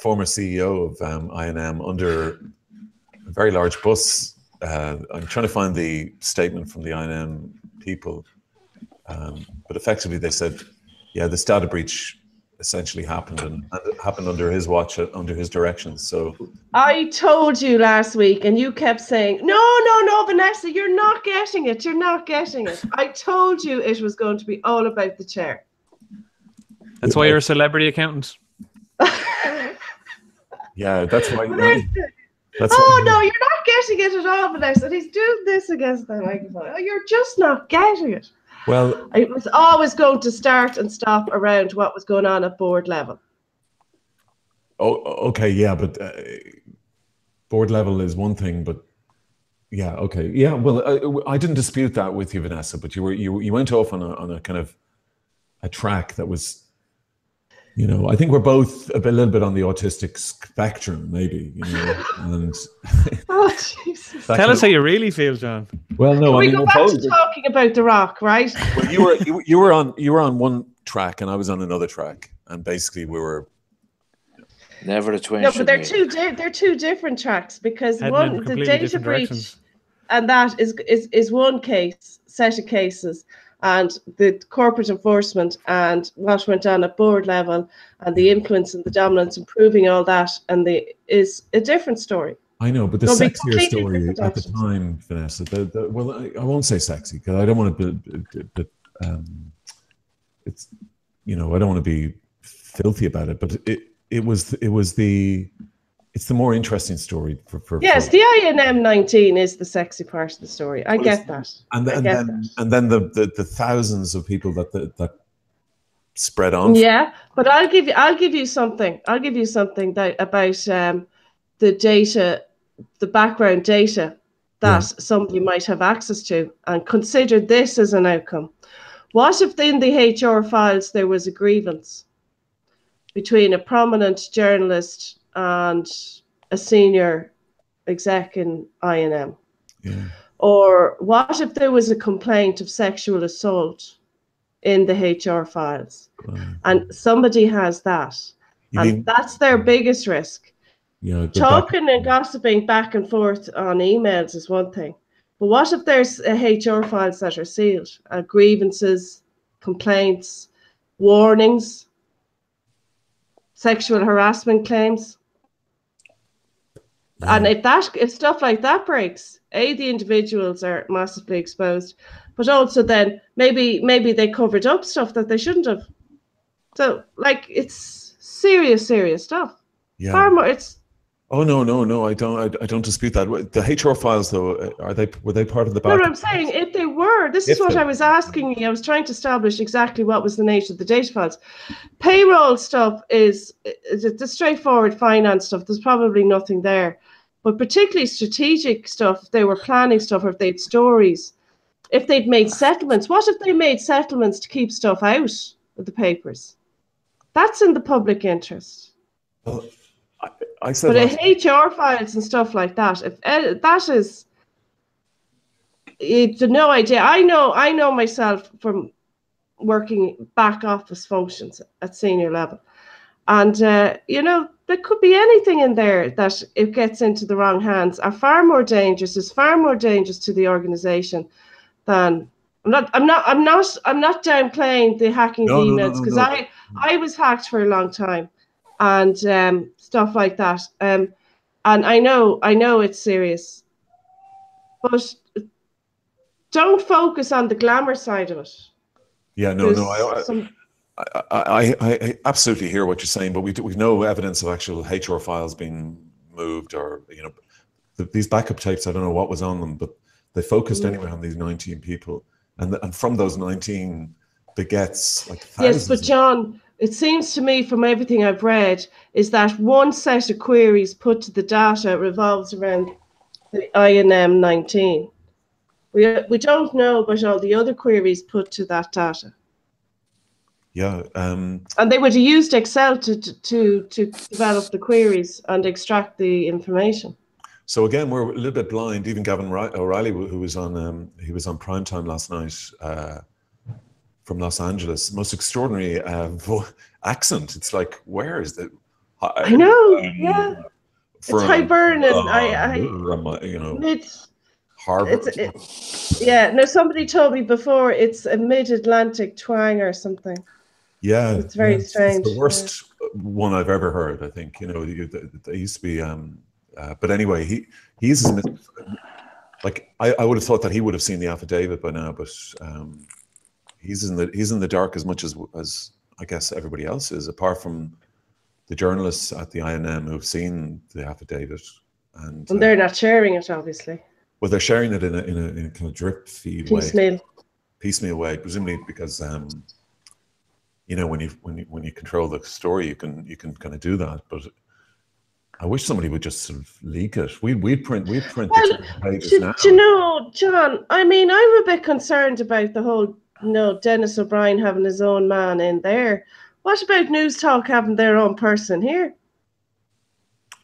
former CEO of I&M, under a very large bus. I'm trying to find the statement from the I&M people, but effectively they said, yeah, this data breach essentially happened, and it happened under his watch, under his direction. So I told you last week, and you kept saying, no, Vanessa, you're not getting it. You're not getting it. I told you it was going to be all about the chair. That's why you're a celebrity accountant. Yeah, that's why. No, you're not getting it at all, Vanessa. And he's doing this against the microphone. Oh, you're just not getting it. Well, it was always going to start and stop around what was going on at board level. Oh, okay, yeah, but board level is one thing, but yeah, okay, yeah. Well, I didn't dispute that with you, Vanessa, but you went off on a kind of a track that was, I think we're both a little bit on the autistic spectrum, maybe, and. Oh, Jesus. Tell us how you really feel, John. Well, no, Can we go back to talking about The Rock, right? Well, you were on one track and I was on another track, and basically we were never a twin. No, but they're two different tracks, because one, the data breach, and that is one set of cases, and the corporate enforcement and what went on at board level and the influence and the dominance and proving all that, and is a different story. I know, but the sexier story at the time, Vanessa, well, I won't say sexy because I don't want to be, it's, I don't want to be filthy about it, but it's the more interesting story for yes, the I&M 19 is the sexy part of the story. I get that. And then the thousands of people that spread on. Yeah, but I'll give you something. I'll give you something about the data, the background data that somebody might have access to, and consider this as an outcome. What if in the HR files there was a grievance between a prominent journalist and a senior exec in I&M? Yeah. Or what if there was a complaint of sexual assault in the HR files, and somebody has that, that's their biggest risk. Talking and gossiping back and forth on emails is one thing, but what if there's HR files that are sealed, grievances, complaints, warnings, sexual harassment claims? And if stuff like that breaks, the individuals are massively exposed, but also then maybe they covered up stuff that they shouldn't have. So it's serious stuff. Yeah. Far more. It's. Oh no! I don't dispute that. The HR files, though, were they part of the back? No, I'm saying if they were, this is what I was asking you. I was trying to establish exactly what was the nature of the data files. Payroll stuff is the straightforward finance stuff. There's probably nothing there, but particularly strategic stuff. If they were planning stuff, or if they had stories, if they'd made settlements. What if they made settlements to keep stuff out of the papers? That's in the public interest. Well, I said, but HR files and stuff like that, if that is, it's no idea. I know myself from working back office functions at senior level, and there could be anything in there that, if it gets into the wrong hands, are far more dangerous. Is far more dangerous to the organisation than I'm not downplaying the hacking emails, because I was hacked for a long time, and stuff like that. And I know it's serious, but don't focus on the glamour side of it. Yeah, I absolutely hear what you're saying, but we've no evidence of actual HR files being moved, or these backup tapes. I don't know what was on them, but they focused anyway on these 19 people, and from those 19, begets like thousands. Yes, but John, it seems to me from everything I've read is that one set of queries put to the data revolves around the INM 19. We don't know about all the other queries put to that data. Yeah, and they would have used Excel to develop the queries and extract the information. So again, we're a little bit blind. Even Gavin O'Reilly, who was on primetime last night from Los Angeles, most extraordinary accent. It's like, where is the? I know, yeah. It's Hibernian. It's Harvard. Yeah. No, somebody told me before it's a mid-Atlantic twang or something. Yeah, it's very strange. It's the worst one I've ever heard. I think they used to be. But anyway, he's like I would have thought that he would have seen the affidavit by now, but he's in the dark as much as I guess everybody else is, apart from the journalists at the INM who've seen the affidavit, and they're not sharing it, obviously. Well, they're sharing it in a kind of drip feed piecemeal way, presumably because when you control the story, you can kind of do that. But I wish somebody would just sort of leak it. We'd print pages now. Do you know, John? I mean, I'm a bit concerned about the whole, Dennis O'Brien having his own man in there. What about News Talk having their own person here?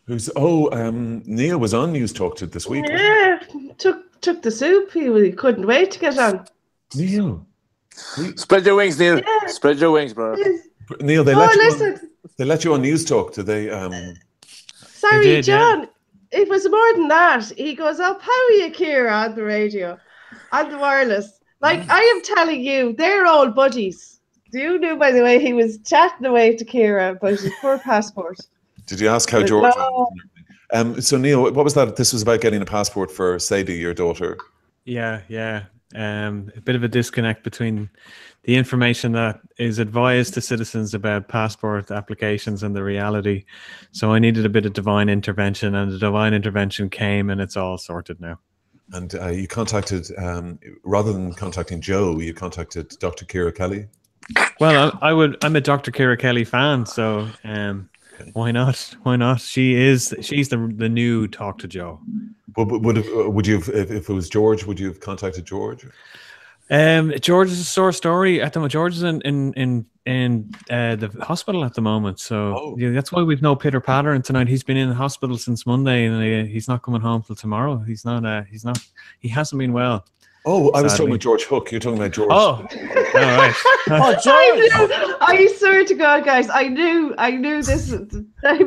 Neil was on News Talk this week. Yeah, took the soup. He couldn't wait to get on. Neil, spread your wings, Neil. Yeah. Spread your wings, bro. Neil, they let you on News Talk. Did they? Sorry, did, John. Yeah. It was more than that. He goes up, "How are you, Ciara?" on the radio, on the wireless. Like, I am telling you, they're all buddies. Do you know, by the way, he was chatting away to Ciara about his poor passport. Did you ask how George? So Neil, what was that? This was about getting a passport for Sadie, your daughter. Yeah. A bit of a disconnect between the information that is advised to citizens about passport applications and the reality. So I needed a bit of divine intervention, and the divine intervention came, and it's all sorted now. And you contacted, rather than contacting Joe, you contacted Dr. Ciara Kelly. Well, I'm a Dr. Ciara Kelly fan, so why not? Why not? She's the new Talk to Joe. Would you, if it was George, would you have contacted George? George is a sore story at the moment. George is in the hospital at the moment, so yeah, that's why we've no pitter patter. And tonight he's been in the hospital since Monday, and he's not coming home till tomorrow. He hasn't been well. Oh, I was talking about George Hook. You're talking about George. Oh, all right. I swear to God, guys, I knew this.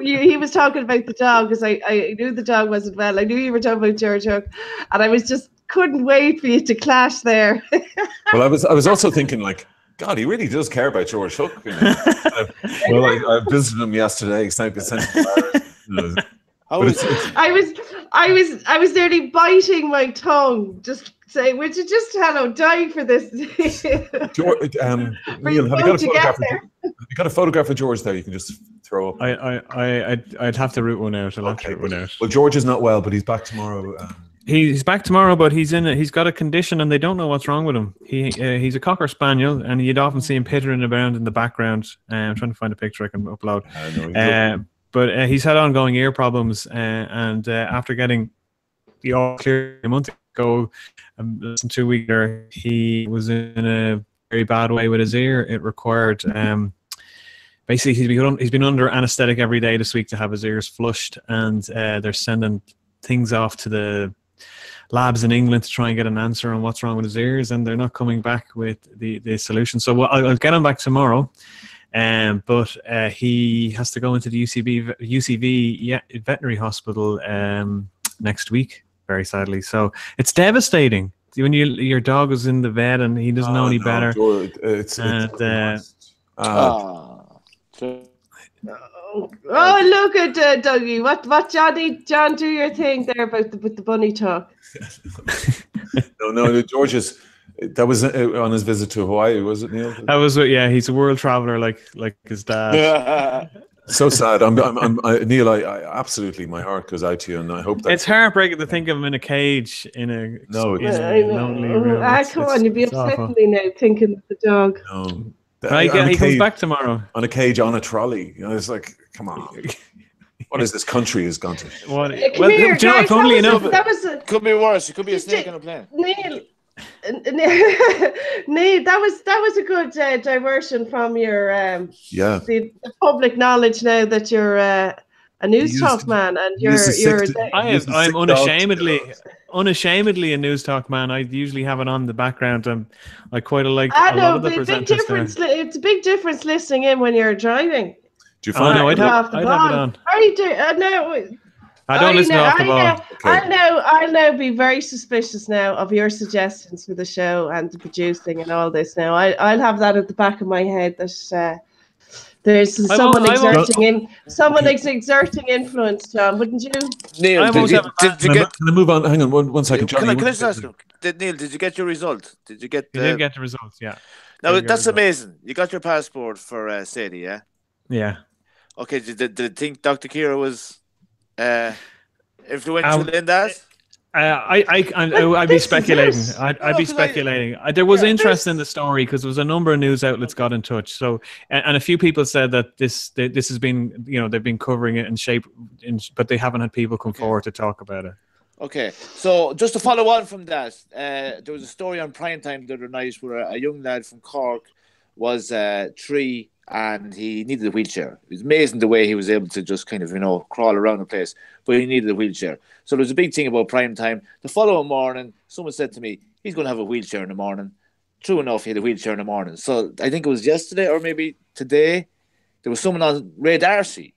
He was talking about the dog, because I knew the dog wasn't well. I knew you were talking about George Hook, and I was just couldn't wait for you to clash there. Well, I was also thinking, like, God, he really does care about George Hook. I visited him yesterday. I was nearly biting my tongue, just saying, would you just die for this? George, Neil, have you got a photograph of George there? You can just throw up. I'd have to root one out. I'll have to root one out. Well, George is not well, but he's back tomorrow. He's back tomorrow, but he's got a condition, and they don't know what's wrong with him. He's a Cocker Spaniel, and you'd often see him pittering around in the background. I'm trying to find a picture I can upload. But he's had ongoing ear problems, and after getting the all clear a month ago, less than 2 weeks later, he was in a very bad way with his ear. It required basically he's been under anaesthetic every day this week to have his ears flushed, and they're sending things off to the labs in England to try and get an answer on what's wrong with his ears, and they're not coming back with the solution. So I'll get him back tomorrow. But he has to go into the UCV veterinary hospital next week, very sadly. So it's devastating. when your dog was in the vet and he doesn't know any better. It's Oh, look at Dougie. What John, do your thing there about with the bunny talk. No, George's. That was on his visit to Hawaii, was it, Neil? That was yeah. He's a world traveler, like his dad. So sad. Neil. I absolutely, my heart goes out to you, and I hope that it's heartbreaking to think of him in a cage in a lonely room. Come on, you'd be upsetting me now thinking of the dog. No. He comes back tomorrow. On a cage, on a trolley. It's like, come on. What is this country has gone to? Come here, guys, funnily enough, could be worse. It could be a snake on a plane. Neil, that was a good diversion from your the public knowledge now that you're a news talk man, and I'm unashamedly a news talk man. I usually have it on the background. I quite like a lot of the presenters there. It's a big difference listening in when you're driving. Do you find I'd have it on. I don't listen off the ball. I'll now be very suspicious now of your suggestions for the show and the producing and all this. Now I'll have that at the back of my head that there's someone exerting influence, John. Wouldn't you? Neil, can I move on? Hang on one second, John. Can I just ask you, Neil? Did you get your result? Did you get? You did get the results, yeah. Now that's amazing. You got your passport for Sadie, yeah? Yeah. Okay. Did you think Dr. Kira was influential in that? I'd be speculating. I'd be speculating. There was interest in the story because there was a number of news outlets got in touch. So, and a few people said that this has been, they've been covering it but they haven't had people come forward to talk about it. Okay, so just to follow on from that, there was a story on Primetime the other night where a young lad from Cork was 3 and he needed a wheelchair. It was amazing the way he was able to just kind of, crawl around the place, but he needed a wheelchair. So there was a big thing about Primetime. The following morning, someone said to me, he's going to have a wheelchair in the morning. True enough, he had a wheelchair in the morning. So I think it was yesterday or maybe today, there was someone on Ray Darcy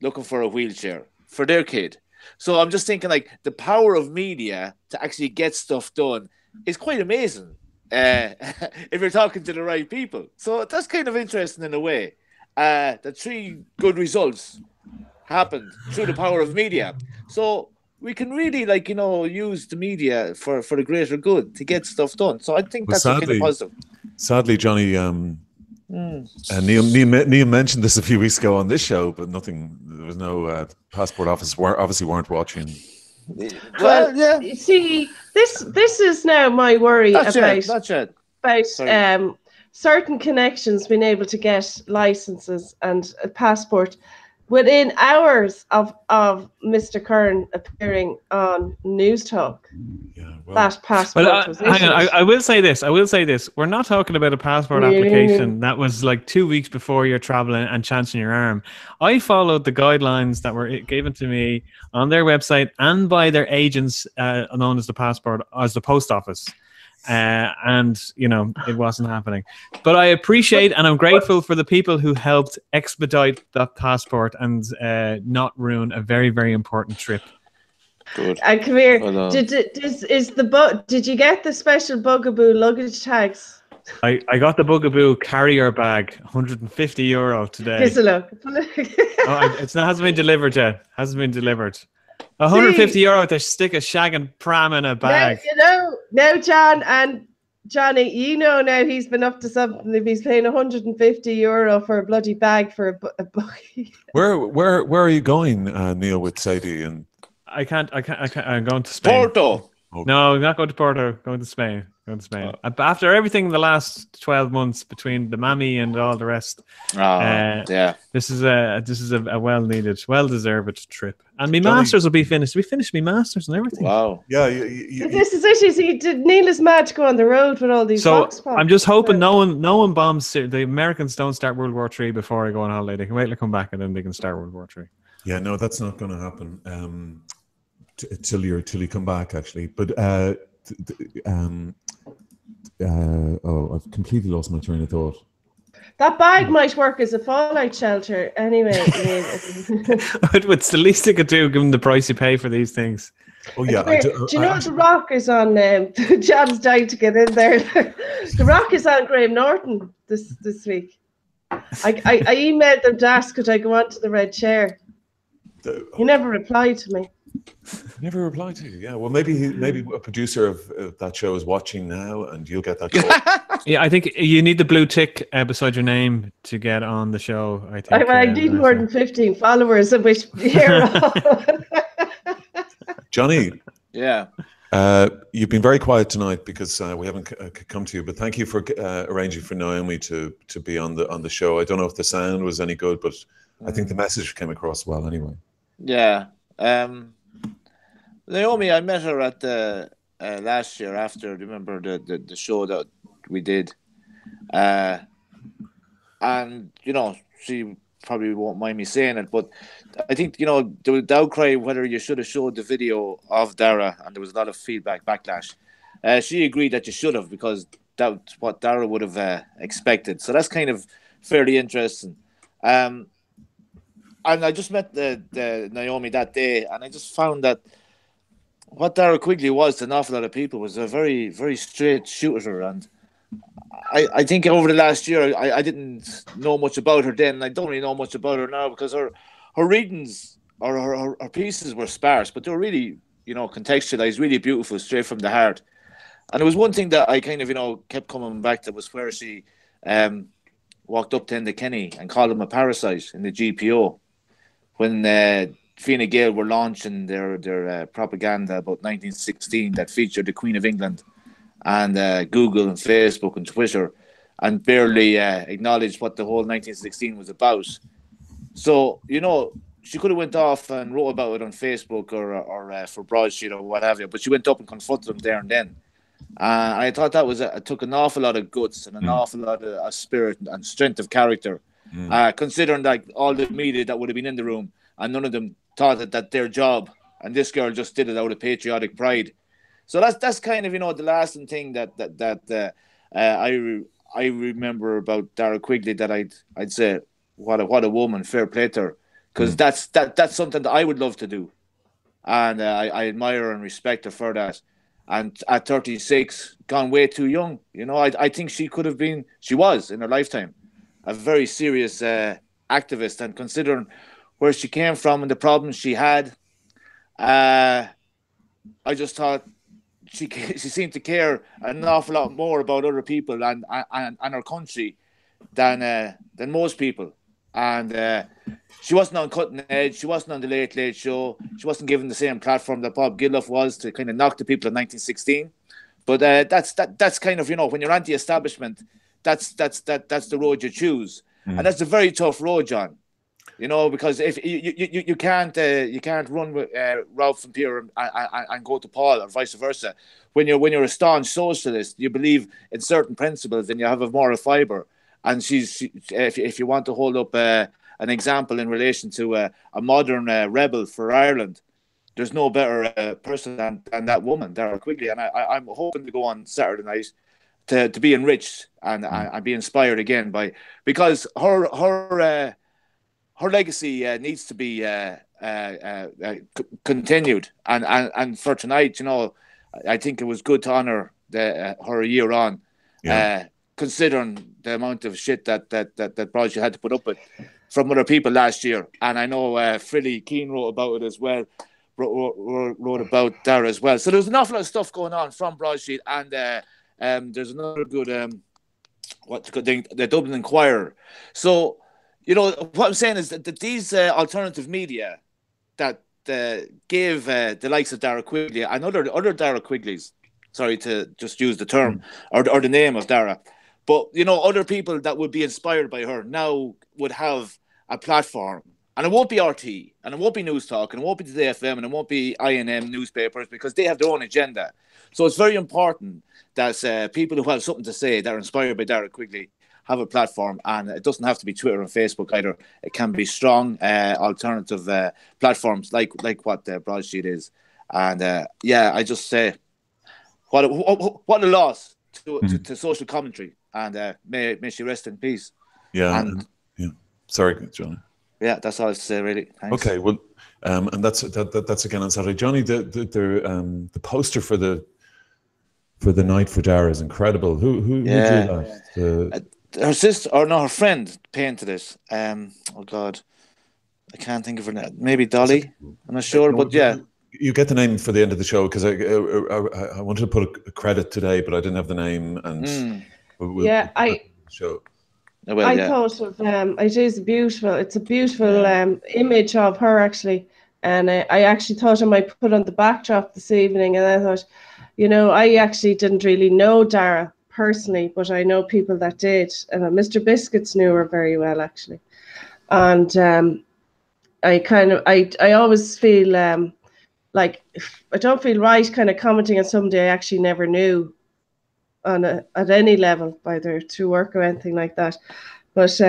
looking for a wheelchair for their kid. So I'm just thinking, like, the power of media to actually get stuff done is quite amazing. If you're talking to the right people. So that's kind of interesting in a way. The 3 good results happened through the power of media. So we can really, use the media for the greater good to get stuff done. So I think that's kind of positive. Sadly, Johnny, Neil mentioned this a few weeks ago on this show, but there was no passport office obviously weren't watching. Well, yeah. See, this is now my worry about certain connections being able to get licenses and a passport within hours of Mr. Kern appearing on News Talk. Yeah, that passport was issued. Hang on, I will say this. We're not talking about a passport application that was like 2 weeks before you're traveling and chancing your arm. I followed the guidelines that were given to me on their website and by their agents known as the post office. And it wasn't happening, but I appreciate and I'm grateful for the people who helped expedite that passport and not ruin a very, very important trip. Good. And come here, did you get the special Bugaboo luggage tags? I got the Bugaboo carrier bag, €150 today. Here's a look. It hasn't been delivered yet. €150 to stick a shagging pram in a bag. Now, John and Johnny, now he's been up to something. If he's paying €150 for a bloody bag for a buggy. Where are you going, Neil, with Sadie? And I can't. I'm going to Spain. Porto. No, I'm not going to Porto. Going to Spain. After everything in the last 12 months between the mammy and all the rest, this is a well-needed, well-deserved trip. And my masters will be finished. We finished my masters and everything. Wow. Yeah. This is actually Neil is mad to go on the road with all these. So I'm just hoping no one bombs. The Americans don't start World War III before I go on holiday. They can wait till I come back and then they can start World War III. Yeah, no, that's not going to happen till you come back, actually. But I've completely lost my train of thought. That bag might work as a fallout shelter anyway. It's the least I could do given the price you pay for these things. Oh yeah, Do you know The Rock is on? John's dying to get in there. The Rock is on Graham Norton this week. I emailed them to ask could I go on to the red chair. He never replied to me. Never replied to you. Yeah, well, maybe a producer of that show is watching now, and you'll get that call. Yeah, I think you need the blue tick beside your name to get on the show. I think. I need more than 15 followers, of which here. Johnny. Yeah. You've been very quiet tonight because we haven't come to you. But thank you for arranging for Naomi to be on the show. I don't know if the sound was any good, but I think the message came across well anyway. Yeah. Naomi, I met her at the last year after. Remember the show that we did, and she probably won't mind me saying it, but I think there was the outcry whether you should have showed the video of Dara, and there was a lot of backlash. She agreed that you should have, because that's what Dara would have expected. So that's kind of fairly interesting. And I just met the Naomi that day, and I just found that what Dara Quigley was to an awful lot of people was a very, very straight shooter. And I think over the last year, I didn't know much about her then, and I don't really know much about her now, because her readings or her pieces were sparse, but they were really, contextualized, really beautiful, straight from the heart. And there was one thing that I kind of, kept coming back to, was where she walked up to Enda Kenny and called him a parasite in the GPO when Fine Gael were launching their propaganda about 1916 that featured the Queen of England, and Google and Facebook and Twitter, and barely acknowledged what the whole 1916 was about. So, she could have went off and wrote about it on Facebook or for Broadsheet or what have you, but she went up and confronted them there and then. I thought that took an awful lot of guts and an awful lot of spirit and strength of character, considering like all the media that would have been in the room, and none of them thought that their job, and this girl just did it out of patriotic pride. So that's kind of the lasting thing that I remember about Dara Quigley, that I'd say what a woman, fair play to her, because that's something that I would love to do, and I admire and respect her for that. And at 36, gone way too young. I think she was in her lifetime a very serious activist, and considering where she came from and the problems she had, I just thought she seemed to care an awful lot more about other people and our country than most people. And she wasn't on Cutting Edge. She wasn't on the Late Late Show. She wasn't given the same platform that Bob Geldof was to kind of knock the people in 1916. But that's kind of when you're anti-establishment, that's the road you choose, and that's a very tough road, John. Because if you can't run with Ralph and Pierre and go to Paul, or vice versa. When you're a staunch socialist, you believe in certain principles and you have a moral fibre. And if you want to hold up an example in relation to a modern rebel for Ireland, there's no better person than that woman, Dara Quigley. And I'm hoping to go on Saturday night to be enriched and be inspired again because her legacy needs to be continued. And for tonight, I think it was good to honour her a year on, considering the amount of shit that Broadsheet had to put up with from other people last year. And I know Frilly Keane wrote about it as well, wrote about Dara as well. So there's an awful lot of stuff going on from Broadsheet, and there's another good what's the good thing, the Dublin Inquirer. So what I'm saying is that these alternative media that gave the likes of Dara Quigley and other Dara Quigleys, sorry to just use the term or the name of Dara, but other people that would be inspired by her now would have a platform, and it won't be RT, and it won't be News Talk, and it won't be Today FM, and it won't be INM newspapers, because they have their own agenda. So it's very important that people who have something to say that are inspired by Dara Quigley have a platform, and it doesn't have to be Twitter and Facebook either. It can be strong alternative platforms like what Broadsheet is. And I just say what a loss to social commentary, and may she rest in peace. Yeah. Sorry, John. Yeah, that's all I have to say, really. Thanks. Okay, well, and that's again on Saturday. Johnny, the poster for the night for Dara is incredible. Who drew that? Her sister, or no, her friend painted it. Oh God, I can't think of her name. Maybe Dolly. I'm not sure, but yeah. You get the name for the end of the show, because I wanted to put a credit today, but I didn't have the name. And show. I thought of it is beautiful. It's a beautiful image of her, actually, and I actually thought I might put on the backdrop this evening. And I thought, I actually didn't really know Dara personally, but I know people that did, and Mr. Biscuits knew her very well, actually. And I always feel like I don't feel right kind of commenting on somebody I actually never knew at any level, either through work or anything like that. But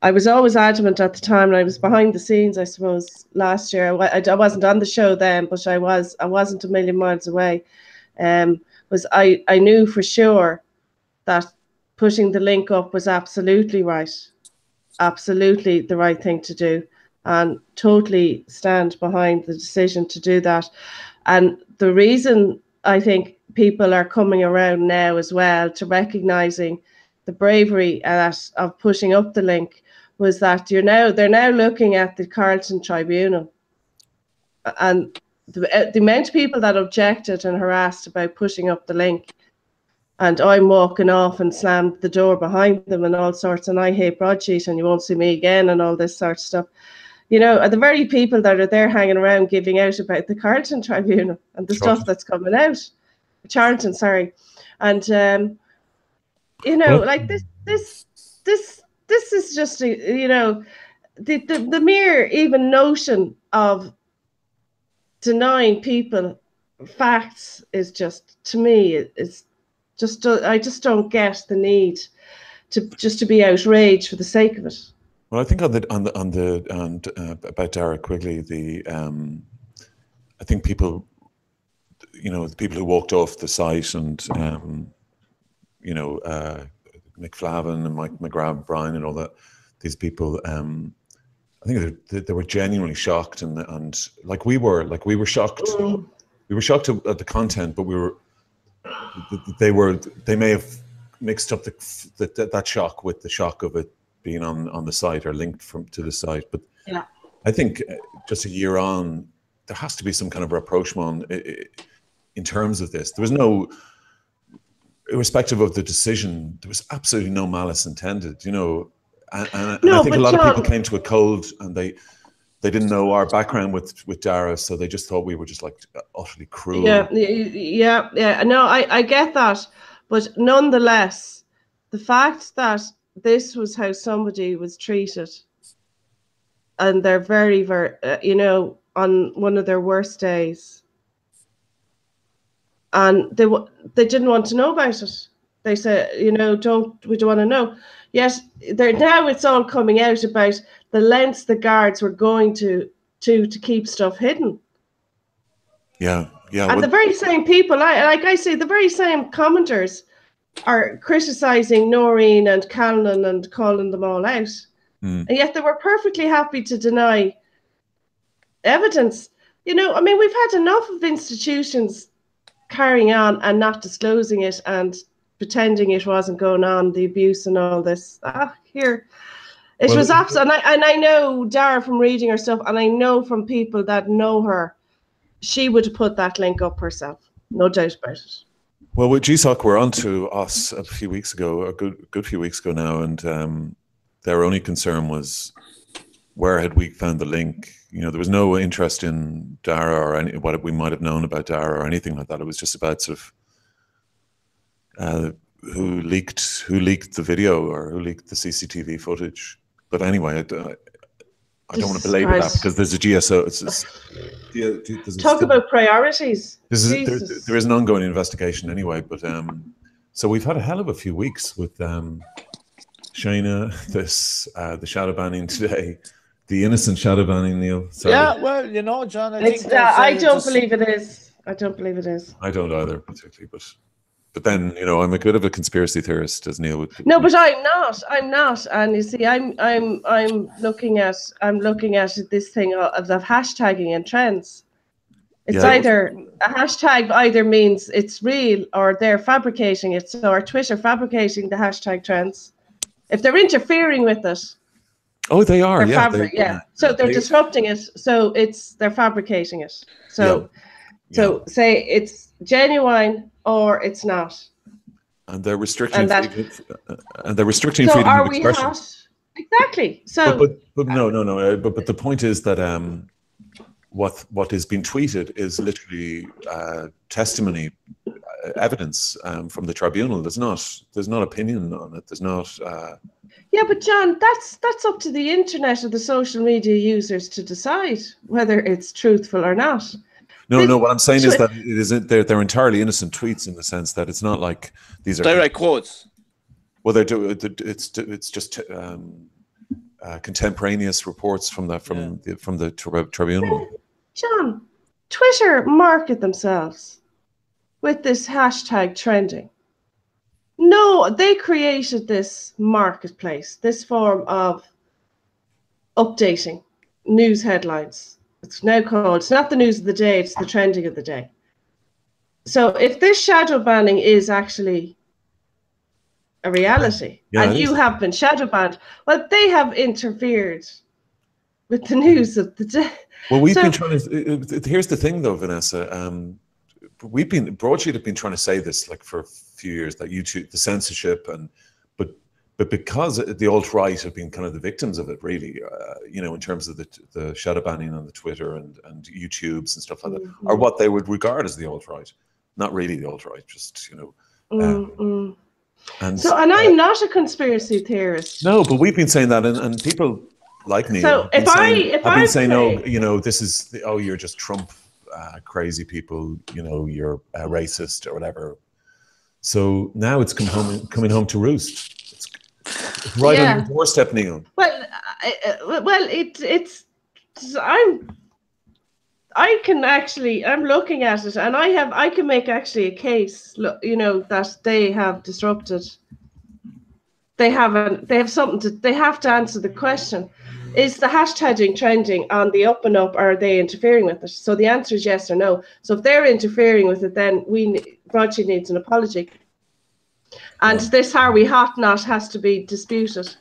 I was always adamant at the time, and I was behind the scenes, I suppose, last year. I wasn't on the show then, but I wasn't a million miles away. I knew for sure that putting the link up was absolutely right, absolutely the right thing to do, and totally stand behind the decision to do that. And the reason I think people are coming around now as well to recognizing the bravery of pushing up the link was that they're now looking at the Carlton Tribunal, and the amount of people that objected and harassed about pushing up the link, and I'm walking off and slammed the door behind them and all sorts, and I hate Broadsheet and you won't see me again and all this sort of stuff. Are the very people that are there hanging around giving out about the Carlton Tribunal and the stuff that's coming out. Charlton, sorry. And like this is just the mere even notion of denying people facts is just, to me, it's just, I just don't get the need to be outraged for the sake of it. Well, I think about Dara Quigley, I think people, the people who walked off the site, and Mick Flavin and Mike McGrath, Brian, and all that, these people, I think they were genuinely shocked, and like we were shocked. We were shocked at the content, but they may have mixed up that shock with the shock of it being on the site or linked to the site. But yeah, I think just a year on, there has to be some kind of rapprochement in terms of this. There was no, irrespective of the decision, there was absolutely no malice intended, and I think a lot of people came to it cold, and they didn't know our background with Dara, so they just thought we were just like utterly cruel. Yeah. No, I get that, but nonetheless, the fact that this was how somebody was treated, and they're very, very, on one of their worst days, and they didn't want to know about it. They said, we don't want to know. Yet now it's all coming out about the lengths the guards were going to keep stuff hidden. Yeah. And the very same people, the very same commenters are criticising Noreen and Callan and calling them all out. And yet they were perfectly happy to deny evidence. We've had enough of institutions carrying on and not disclosing it and pretending it wasn't going on, the abuse and all this. It was absolute. And I know Dara from reading her stuff, and I know from people that know her, she would have put that link up herself, no doubt about it. Well, with GSOC were on to us a few weeks ago, a good few weeks ago now, and their only concern was where had we found the link. There was no interest in Dara or what we might have known about Dara or anything like that. It was just about sort of who leaked the video or who leaked the CCTV footage. But anyway, I don't want to belabor that, because there's a GSO. Talk about priorities. There is an ongoing investigation anyway. But so we've had a hell of a few weeks with Shayna, the shadow banning today, the innocent shadow banning, Neil. Sorry. Yeah, well, John, I think I don't believe it is. I don't believe it is. I don't either, particularly, but But then, you know, I'm a bit of a conspiracy theorist, as Neil would. No, but I'm not. I'm not. And you see, I'm looking at this thing of hashtagging and trends. It's either a hashtag either means it's real or they're fabricating it. So or Twitter fabricating the hashtag trends. If they're interfering with it. Oh, they are. So they're disrupting it. So they're fabricating it. So say it's genuine or it's not. And they're restricting freedom of expression. Exactly. So but no. But the point is that what is being tweeted is literally testimony, evidence from the tribunal. There's not opinion on it. There's not. Yeah, but John, that's up to the internet or the social media users to decide whether it's truthful or not. No. What I'm saying is that it isn't. They're entirely innocent tweets in the sense that it's not like these are direct quotes. Well, it's just contemporaneous reports from the tribunal. John, Twitter market themselves with this hashtag trending. No, they created this marketplace, this form of updating news headlines. It's now called, it's not the news of the day, it's the trending of the day. So if this shadow banning is actually a reality, and you have been shadow banned, well, they have interfered with the news of the day. Well, we've been trying to, here's the thing though, Vanessa, Broadsheet have been trying to say this like for a few years, that YouTube, the censorship, but because the alt-right have been kind of the victims of it, really, you know, in terms of the shadow banning on the Twitter and YouTubes and stuff like that, are what they would regard as the alt-right, not really the alt-right, just, you know. And I'm not a conspiracy theorist. No, but we've been saying that, and people like me. So I've been saying, oh, you know, this is you're just Trump crazy people, you know, you're racist or whatever. So now it's coming home to roost. It's right on your doorstep, Neil. Well, I'm looking at it, and I can make actually a case, you know, that they have disrupted. They have to answer the question: is the hashtagging trending on the up and up, or are they interfering with it? So the answer is yes or no. So if they're interfering with it, then Broadsheet needs an apology. And this Harvey Hot Knot has to be disputed.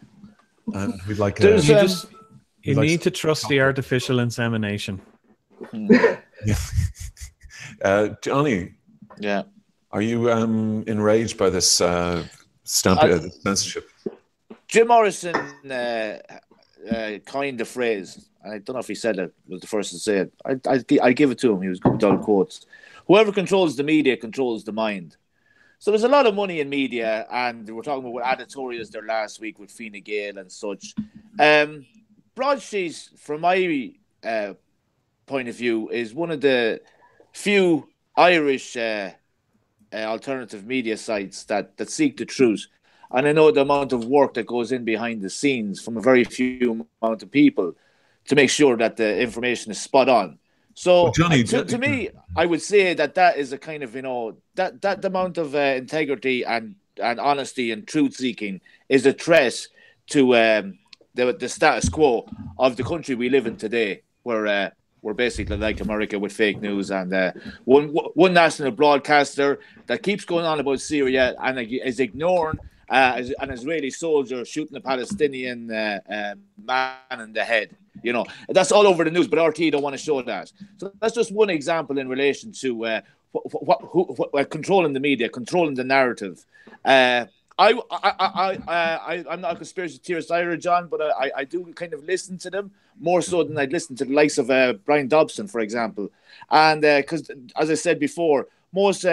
And we'd like you need to trust the artificial insemination. Johnny, are you enraged by this censorship? Jim Morrison coined the phrase, I don't know if he said it, was the first to say it. I give it to him. He was good on quotes. Whoever controls the media controls the mind. So there's a lot of money in media, and we're talking about editorials there last week with Fine Gael and such. Broadsheet, from my point of view, is one of the few Irish alternative media sites that seek the truth. And I know the amount of work that goes in behind the scenes from a very few amount of people to make sure that the information is spot on. So well, Johnny, to me, I would say that is a kind of, you know, that amount of integrity and honesty and truth seeking is a threat to the status quo of the country we live in today, where we're basically like America with fake news and one national broadcaster that keeps going on about Syria and is ignoring an Israeli soldier shooting a Palestinian man in the head. You know, that's all over the news, but RT don't want to show that. So that's just one example in relation to controlling the media, controlling the narrative. I'm not a conspiracy theorist either, John, but I do kind of listen to them more so than I'd listen to the likes of Brian Dobson, for example. And because, as I said before, most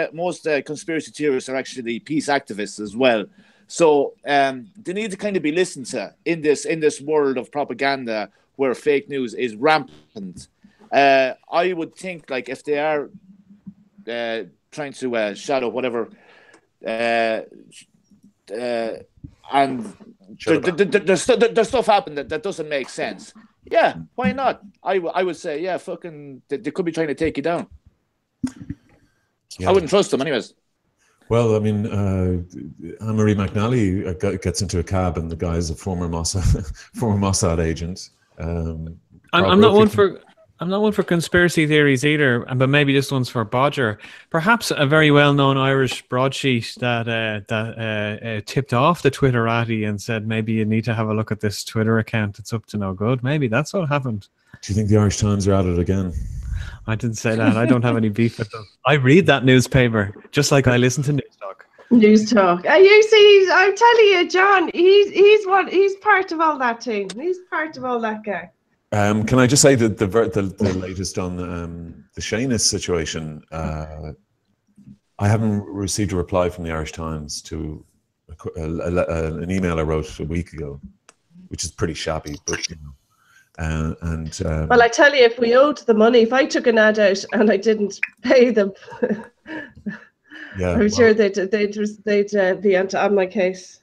conspiracy theorists are actually peace activists as well. So they need to kind of be listened to in this world of propaganda where fake news is rampant. I would think, like, if they are trying to shadow whatever, and there's stuff happened that doesn't make sense. Yeah, why not? I would say, yeah, fucking, they could be trying to take you down. Yeah. I wouldn't trust them anyways. Well, I mean, Anne-Marie McNally gets into a cab, and the guy is a former Mossad agent. I'm not one for. I'm not one for conspiracy theories either, but maybe this one's for Bodger. Perhaps a very well-known Irish broadsheet that tipped off the Twitterati and said maybe you need to have a look at this Twitter account. It's up to no good. Maybe that's what happened. Do you think the Irish Times are at it again? I didn't say that. I don't have any beef with them. I read that newspaper just like I listen to News Talk. News Talk. You see, I'm telling you, John, he's part of all that team. He's part of all that guy. Can I just say that the latest on the Seamus situation? I haven't received a reply from the Irish Times to an email I wrote a week ago, which is pretty shabby, but you know. Well, I tell you, if we owed the money, if I took an ad out and I didn't pay them, I'm sure they'd be on my case.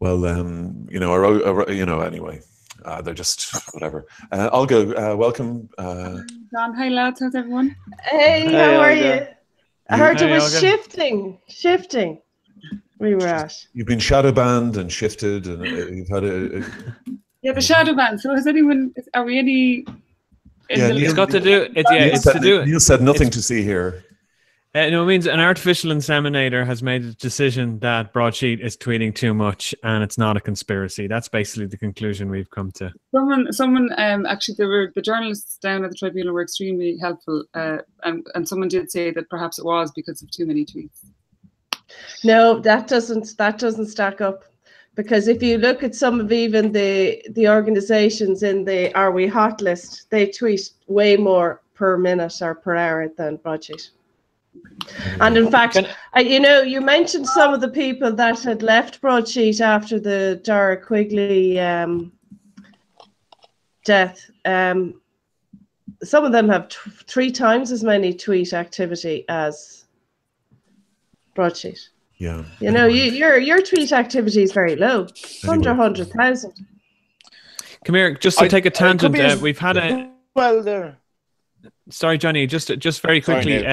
Well, you know, I wrote, you know, anyway. They're just whatever. Olga, welcome. John, hi lads, how's everyone? Hey, how are you? I heard it was shifting. We were at. You've been shadow banned and shifted, and you've had a yeah, the shadow ban. So has anyone? Are we any? It's got to do. It's to do. Neil said nothing to see here. No, it means an artificial inseminator has made a decision that Broadsheet is tweeting too much, and it's not a conspiracy. That's basically the conclusion we've come to. Someone, actually, the journalists down at the Tribunal were extremely helpful, and someone did say that perhaps it was because of too many tweets. No, that doesn't stack up, because if you look at some of even the organizations in the Are We Hot list, they tweet way more per minute or per hour than Broadsheet. And in fact, you know, you mentioned some of the people that had left Broadsheet after the Dara Quigley death. Some of them have 3 times as many tweet activity as Broadsheet. Yeah. You know, your tweet activity is very low, under 100,000. Come here, just to take a tangent. We've had a there. Sorry, Johnny. Just very quickly.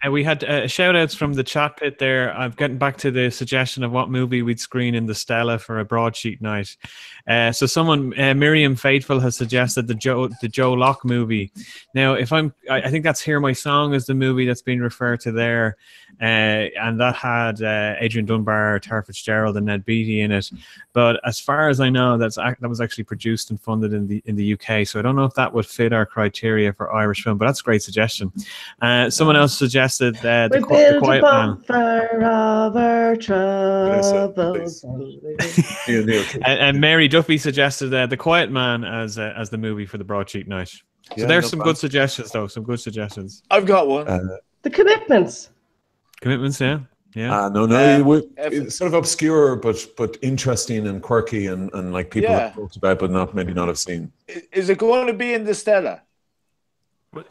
We had shout outs from the chat pit there. I'm getting back to the suggestion of what movie we'd screen in the Stella for a Broadsheet night. So someone, Miriam Faithful, has suggested the Joe Locke movie. Now, I think that's Hear My Song is the movie that's been referred to there. And that had Adrian Dunbar, Tara Fitzgerald, and Ned Beatty in it. But as far as I know, that was actually produced and funded in the UK. So I don't know if that would fit our criteria for Irish film, but that's a great suggestion. Someone else suggested the Quiet Man. And Mary Duffy suggested The Quiet Man as the movie for the Broadsheet night. So there's some good suggestions, though. Some good suggestions. I've got one. The Commitments. Commitments, yeah. It's sort of obscure, but interesting and quirky, and like people have talked about, but maybe not have seen. Is it going to be in the Stella?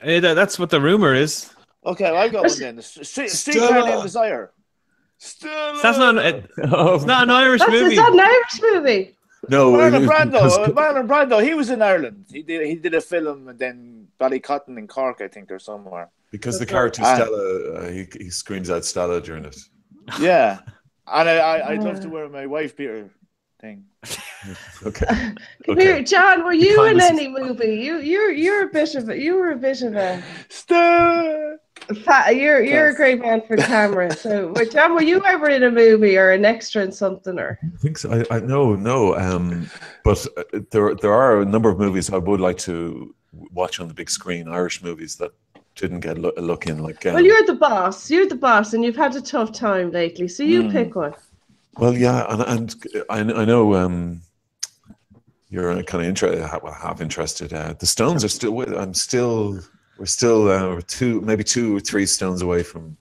That's what the rumor is. Okay, well, I got one then. Streetcar Named Desire. Stella. That's not. It's not an Irish movie. It's not an Irish movie. No, Marlon Brando. He was in Ireland. He did a film, and then Ballycotton in Cork, I think, or somewhere. Because the character Stella, he screams out Stella during it. Yeah, and I'd love to wear my wife beater thing. Okay. Come here, John. Were you in any movie? You were a bit of a. Stella. You're a great man for camera. So, John, were you ever in a movie or an extra in something? Or I think so. I no. But there are a number of movies I would like to watch on the big screen. Irish movies that didn't get a look in. Like, well, you're the boss. You're the boss, and you've had a tough time lately. So you pick one. Well, yeah, and I know you're kind of half interested. The Stones are still with. We're still 2 or 3 stones away from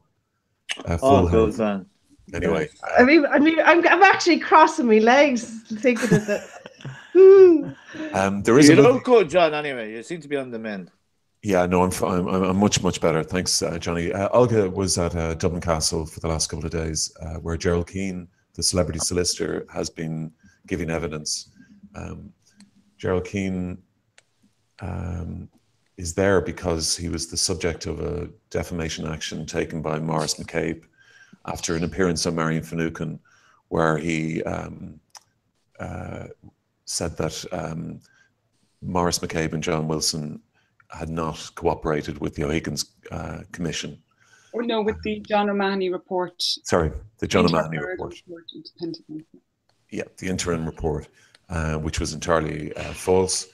full health. Man. Anyway, I mean, I'm actually crossing my legs thinking of it. There is you look good, John. Anyway, you seem to be on the mend. Yeah, no, I'm much better. Thanks, Johnny. Olga was at Dublin Castle for the last couple of days, where Gerald Keane, the celebrity solicitor, has been giving evidence. Gerald Keane is there because he was the subject of a defamation action taken by Maurice McCabe after an appearance on Marion Finucane, where he said that Maurice McCabe and John Wilson had not cooperated with the O'Higgins Commission. Or no, with the John O'Mahony report. Sorry, the John O'Mahony report. Yeah, the interim report, which was entirely false.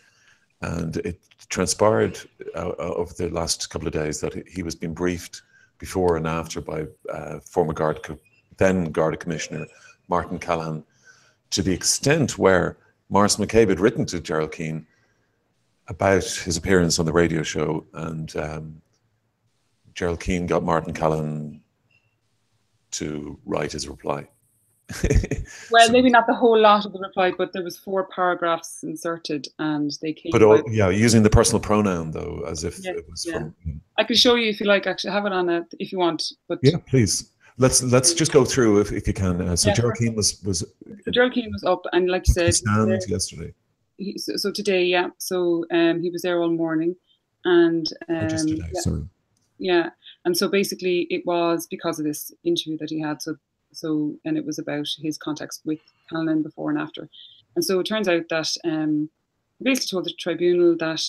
And it transpired over the last couple of days that he was being briefed before and after by former then Garda Commissioner Martin Callahan, to the extent where Maurice McCabe had written to Gerald Keane about his appearance on the radio show, and Gerald Keane got Martin Callahan to write his reply. Well, so, maybe not the whole lot of the reply, but there was 4 paragraphs inserted, and they came. But using the personal pronoun though, as if it was from. I can show you if you like. Actually, have it on it if you want. But yeah, please. Let's just go through if you can. So Gerald Keane was. So Gerald Keane was up, and like you said, stand yesterday. So today, yeah. So he was there all morning, and just today, sorry. Yeah, and so basically it was because of this interview that he had. So and it was about his contacts with Callanan before and after. And so it turns out that he basically told the tribunal that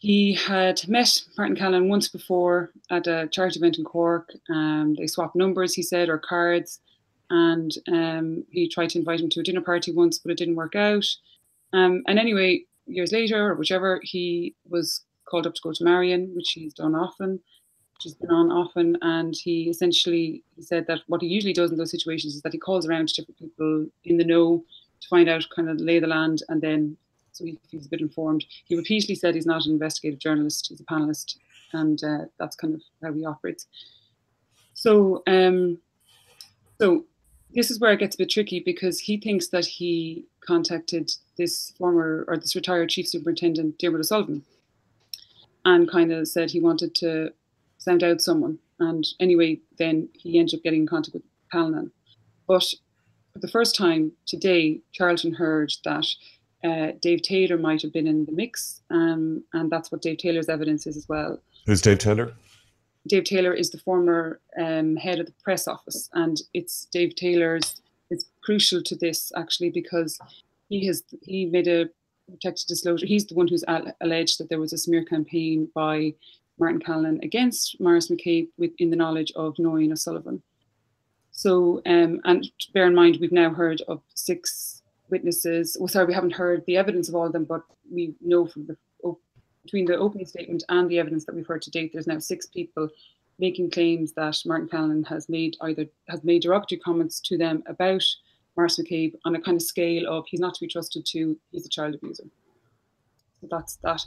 he had met Martin Callanan once before at a charity event in Cork. They swapped numbers, he said, or cards. And he tried to invite him to a dinner party once, but it didn't work out. And anyway, years later, or whichever, he was called up to go to Marion, which he's done often. She's been on often, and he said that what he usually does in those situations is that he calls around to different people in the know to find out kind of the lay of the land, and then so he's a bit informed. He repeatedly said he's not an investigative journalist, he's a panelist, and that's kind of how he operates. So so this is where it gets a bit tricky, because he thinks that he contacted this retired chief superintendent, Diarmuid O'Sullivan, and kind of said he wanted to sound out someone. And anyway, then he ended up getting in contact with Callanan. But for the first time today, Charlton heard that Dave Taylor might have been in the mix, and that's what Dave Taylor's evidence is as well. Who's Dave Taylor? Dave Taylor is the former head of the press office, and it's Dave Taylor's. It's crucial to this actually, because he made a protected disclosure. He's the one who's alleged that there was a smear campaign by Martin Callanan against Maurice McCabe in the knowledge of Noreen O'Sullivan. So, and bear in mind, we've now heard of 6 witnesses. Well, sorry, we haven't heard the evidence of all of them, but we know from between the opening statement and the evidence that we've heard to date, there's now 6 people making claims that Martin Callanan has made derogatory comments to them about Maurice McCabe on a kind of scale of he's not to be trusted to, he's a child abuser. So that's that.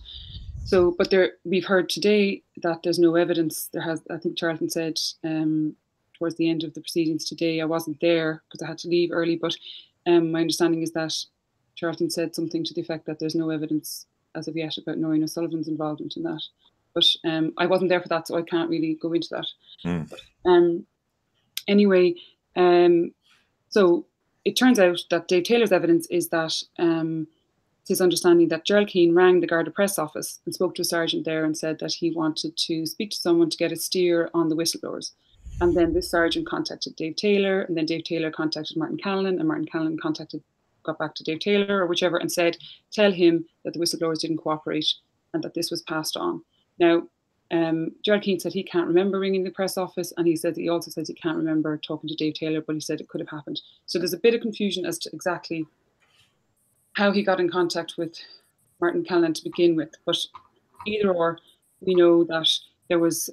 So, but we've heard today that there's no evidence. I think Charlton said towards the end of the proceedings today, I wasn't there because I had to leave early, but my understanding is that Charlton said something to the effect that there's no evidence as of yet about Noreen O'Sullivan's involvement in that. But I wasn't there for that, so I can't really go into that. But, anyway, so it turns out that Dave Taylor's evidence is that it's his understanding that Gerald Keane rang the Garda press office and spoke to a sergeant there and said that he wanted to speak to someone to get a steer on the whistleblowers. And then this sergeant contacted Dave Taylor, and then Dave Taylor contacted Martin Callanan, and Martin Callanan got back to Dave Taylor or whichever and said, tell him that the whistleblowers didn't cooperate and that this was passed on. Now, Gerald Keane said he can't remember ringing the press office, and he also says he can't remember talking to Dave Taylor, but he said it could have happened. So there's a bit of confusion as to exactly how he got in contact with Martin Callanan to begin with. But either or, we know that there was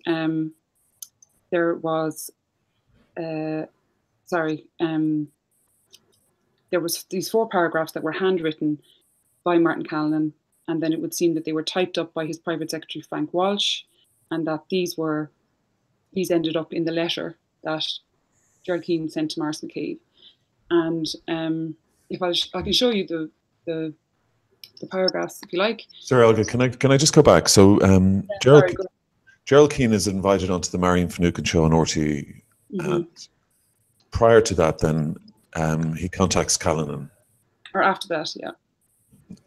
these 4 paragraphs that were handwritten by Martin Callanan, and then it would seem that they were typed up by his private secretary Frank Walsh, and that these ended up in the letter that Gerald Keane sent to Maurice McCabe. And if I can show you the paragraphs if you like. Sorry, Olga, can I just go back? So Gerald Keane is invited onto the Marion Finucane show on RTE, and prior to that, then he contacts Callanan. Or after that, yeah.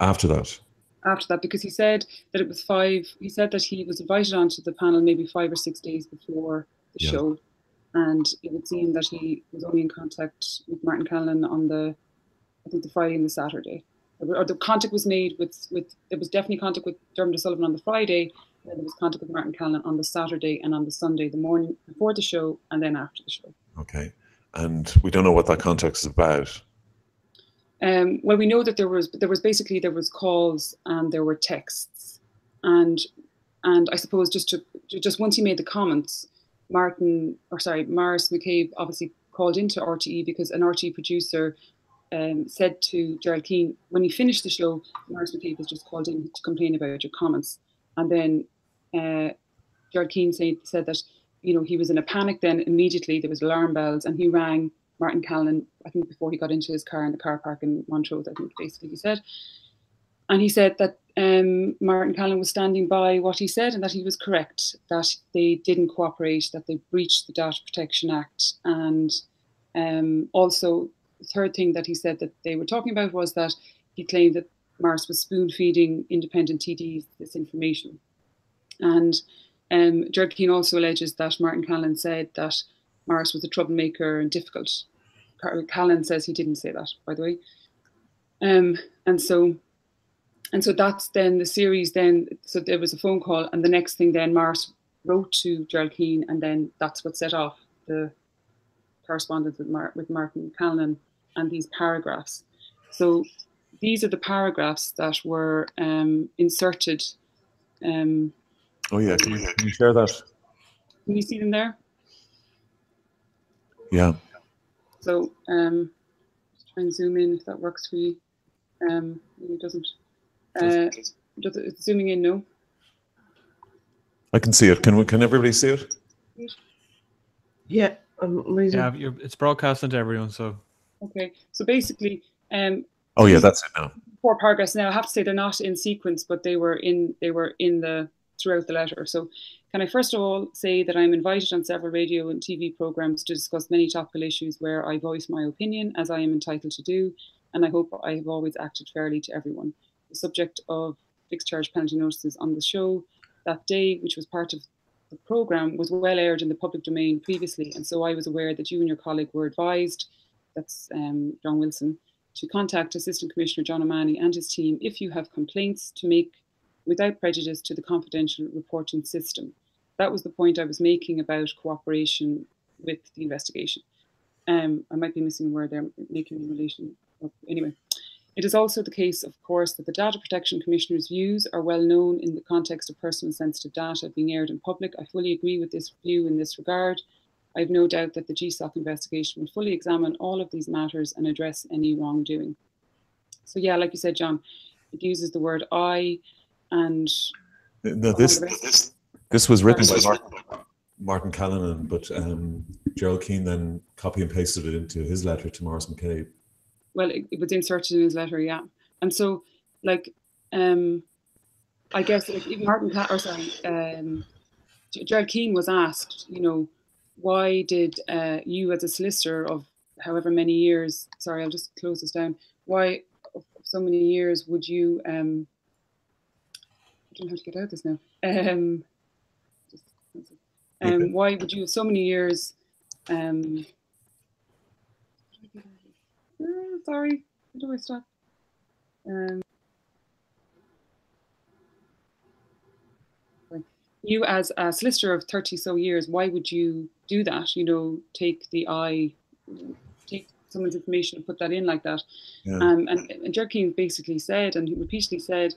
After that, because he said that it was 5. He said that he was invited onto the panel maybe 5 or 6 days before the show, and it would seem that he was only in contact with Martin Callan on the, I think, the Friday and the Saturday. Or the contact was made with there was definitely contact with Dermot O'Sullivan on the Friday, and then there was contact with Martin Callan on the Saturday and on the Sunday, the morning before the show and then after the show. Okay. And we don't know what that context is about. Well, we know that there was calls and there were texts, and I suppose just once he made the comments, Maurice McCabe obviously called into RTE, because an RTE producer said to Gerald Keane when he finished the show, Maurice McCabe was just called in to complain about your comments, and then Gerald Keane said that, you know, he was in a panic. Then immediately there was alarm bells, and he rang Martin Callan, I think, before he got into his car in the car park in Montrose, I think basically he said. And he said that Martin Callan was standing by what he said and that he was correct, that they didn't cooperate, that they breached the Data Protection Act. And also, the third thing that he said that they were talking about was that he claimed that Maurice was spoon-feeding independent TDs this information. And Gerald Keane also alleges that Martin Callan said that Maurice was a troublemaker and difficult. Callan says he didn't say that, by the way. And so that's then the series then, so there was a phone call, and the next thing then Maurice wrote to Gerald Keane, and then that's what set off the correspondence with Martin Callan and these paragraphs. So these are the paragraphs that were inserted. Oh yeah, can you share that? Can you see them there? Yeah. So just try and zoom in if that works for you. It doesn't. It's zooming in, no? I can see it. Can everybody see it? Yeah, yeah, it's broadcasting to everyone. So okay, so basically, oh yeah, that's it now. 4 paragraphs. Now I have to say they're not in sequence, but they were in the throughout the letter. So can I first of all say that I'm invited on several radio and TV programs to discuss many topical issues where I voice my opinion, as I am entitled to do, and I hope I have always acted fairly to everyone. The subject of fixed charge penalty notices on the show that day, which was part of the programme, was well aired in the public domain previously, and so I was aware that you and your colleague were advised, that's John Wilson, to contact Assistant Commissioner John O'Mahony and his team if you have complaints to make without prejudice to the confidential reporting system. That was the point I was making about cooperation with the investigation. I might be missing a word there, making in relation. Anyway, it is also the case, of course, that the Data Protection Commissioner's views are well known in the context of personal sensitive data being aired in public. I fully agree with this view in this regard. I have no doubt that the GSOC investigation will fully examine all of these matters and address any wrongdoing. So yeah, like you said, John, it uses the word I, and no, this was written by Martin Callan, but Gerald Keane then copy and pasted it into his letter to Maurice McCabe. Well, it was inserted in his letter, yeah. And so, like, I guess like even Gerald Keane was asked, you know, why did you as a solicitor of however many years, sorry, I'll just close this down, why so many years would you, I don't know how to get out of this now. Why would you have so many years, sorry, how do I stop? You as a solicitor of 30 so years, why would you do that? You know, take someone's information and put that in like that. Yeah. And Gerald Keane basically said, and he repeatedly said,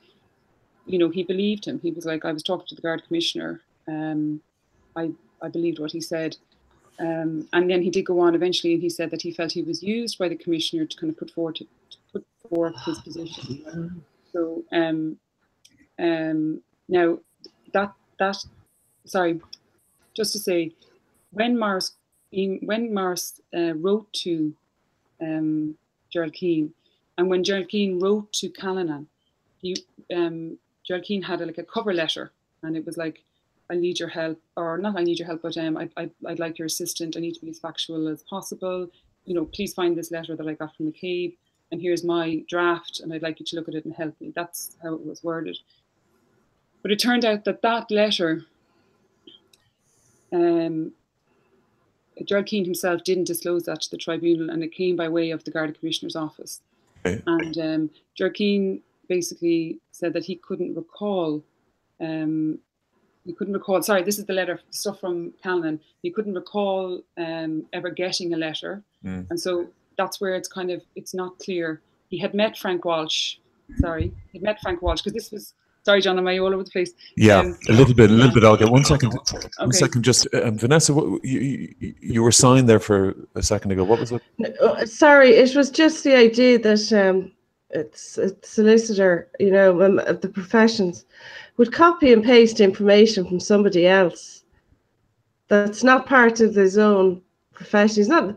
you know, he believed him. He was like, I was talking to the Guard Commissioner. I believed what he said. And then he did go on eventually, and he said that he felt he was used by the Commissioner to kind of put forth his position. So now that sorry, just to say, when Maurice wrote to Gerald Keane, and when Gerald Keane wrote to Callanan, Gerald Keane had a cover letter, and it was like, I need your help, or not I need your help, but I'd like your assistant. I need to be as factual as possible. You know, please find this letter that I got from McCabe, and here's my draft, and I'd like you to look at it and help me. That's how it was worded. But it turned out that that letter Gerald Keane himself didn't disclose that to the tribunal, and it came by way of the Garda Commissioner's office. Okay. And Gerald Keane basically said that he couldn't recall. Sorry, this is the letter stuff from Callan. He couldn't recall ever getting a letter, and so that's where it's not clear. He had met Frank Walsh. Sorry, he'd met Frank Walsh because this was. Sorry, John, am I all over the place? Yeah, a little bit. I'll get 1 second. Okay. 1 second, just Vanessa. You were signed there for a second ago. What was it? Sorry, it was just the idea that it's a solicitor, the professions, would copy and paste information from somebody else that's not part of his own profession. He's not,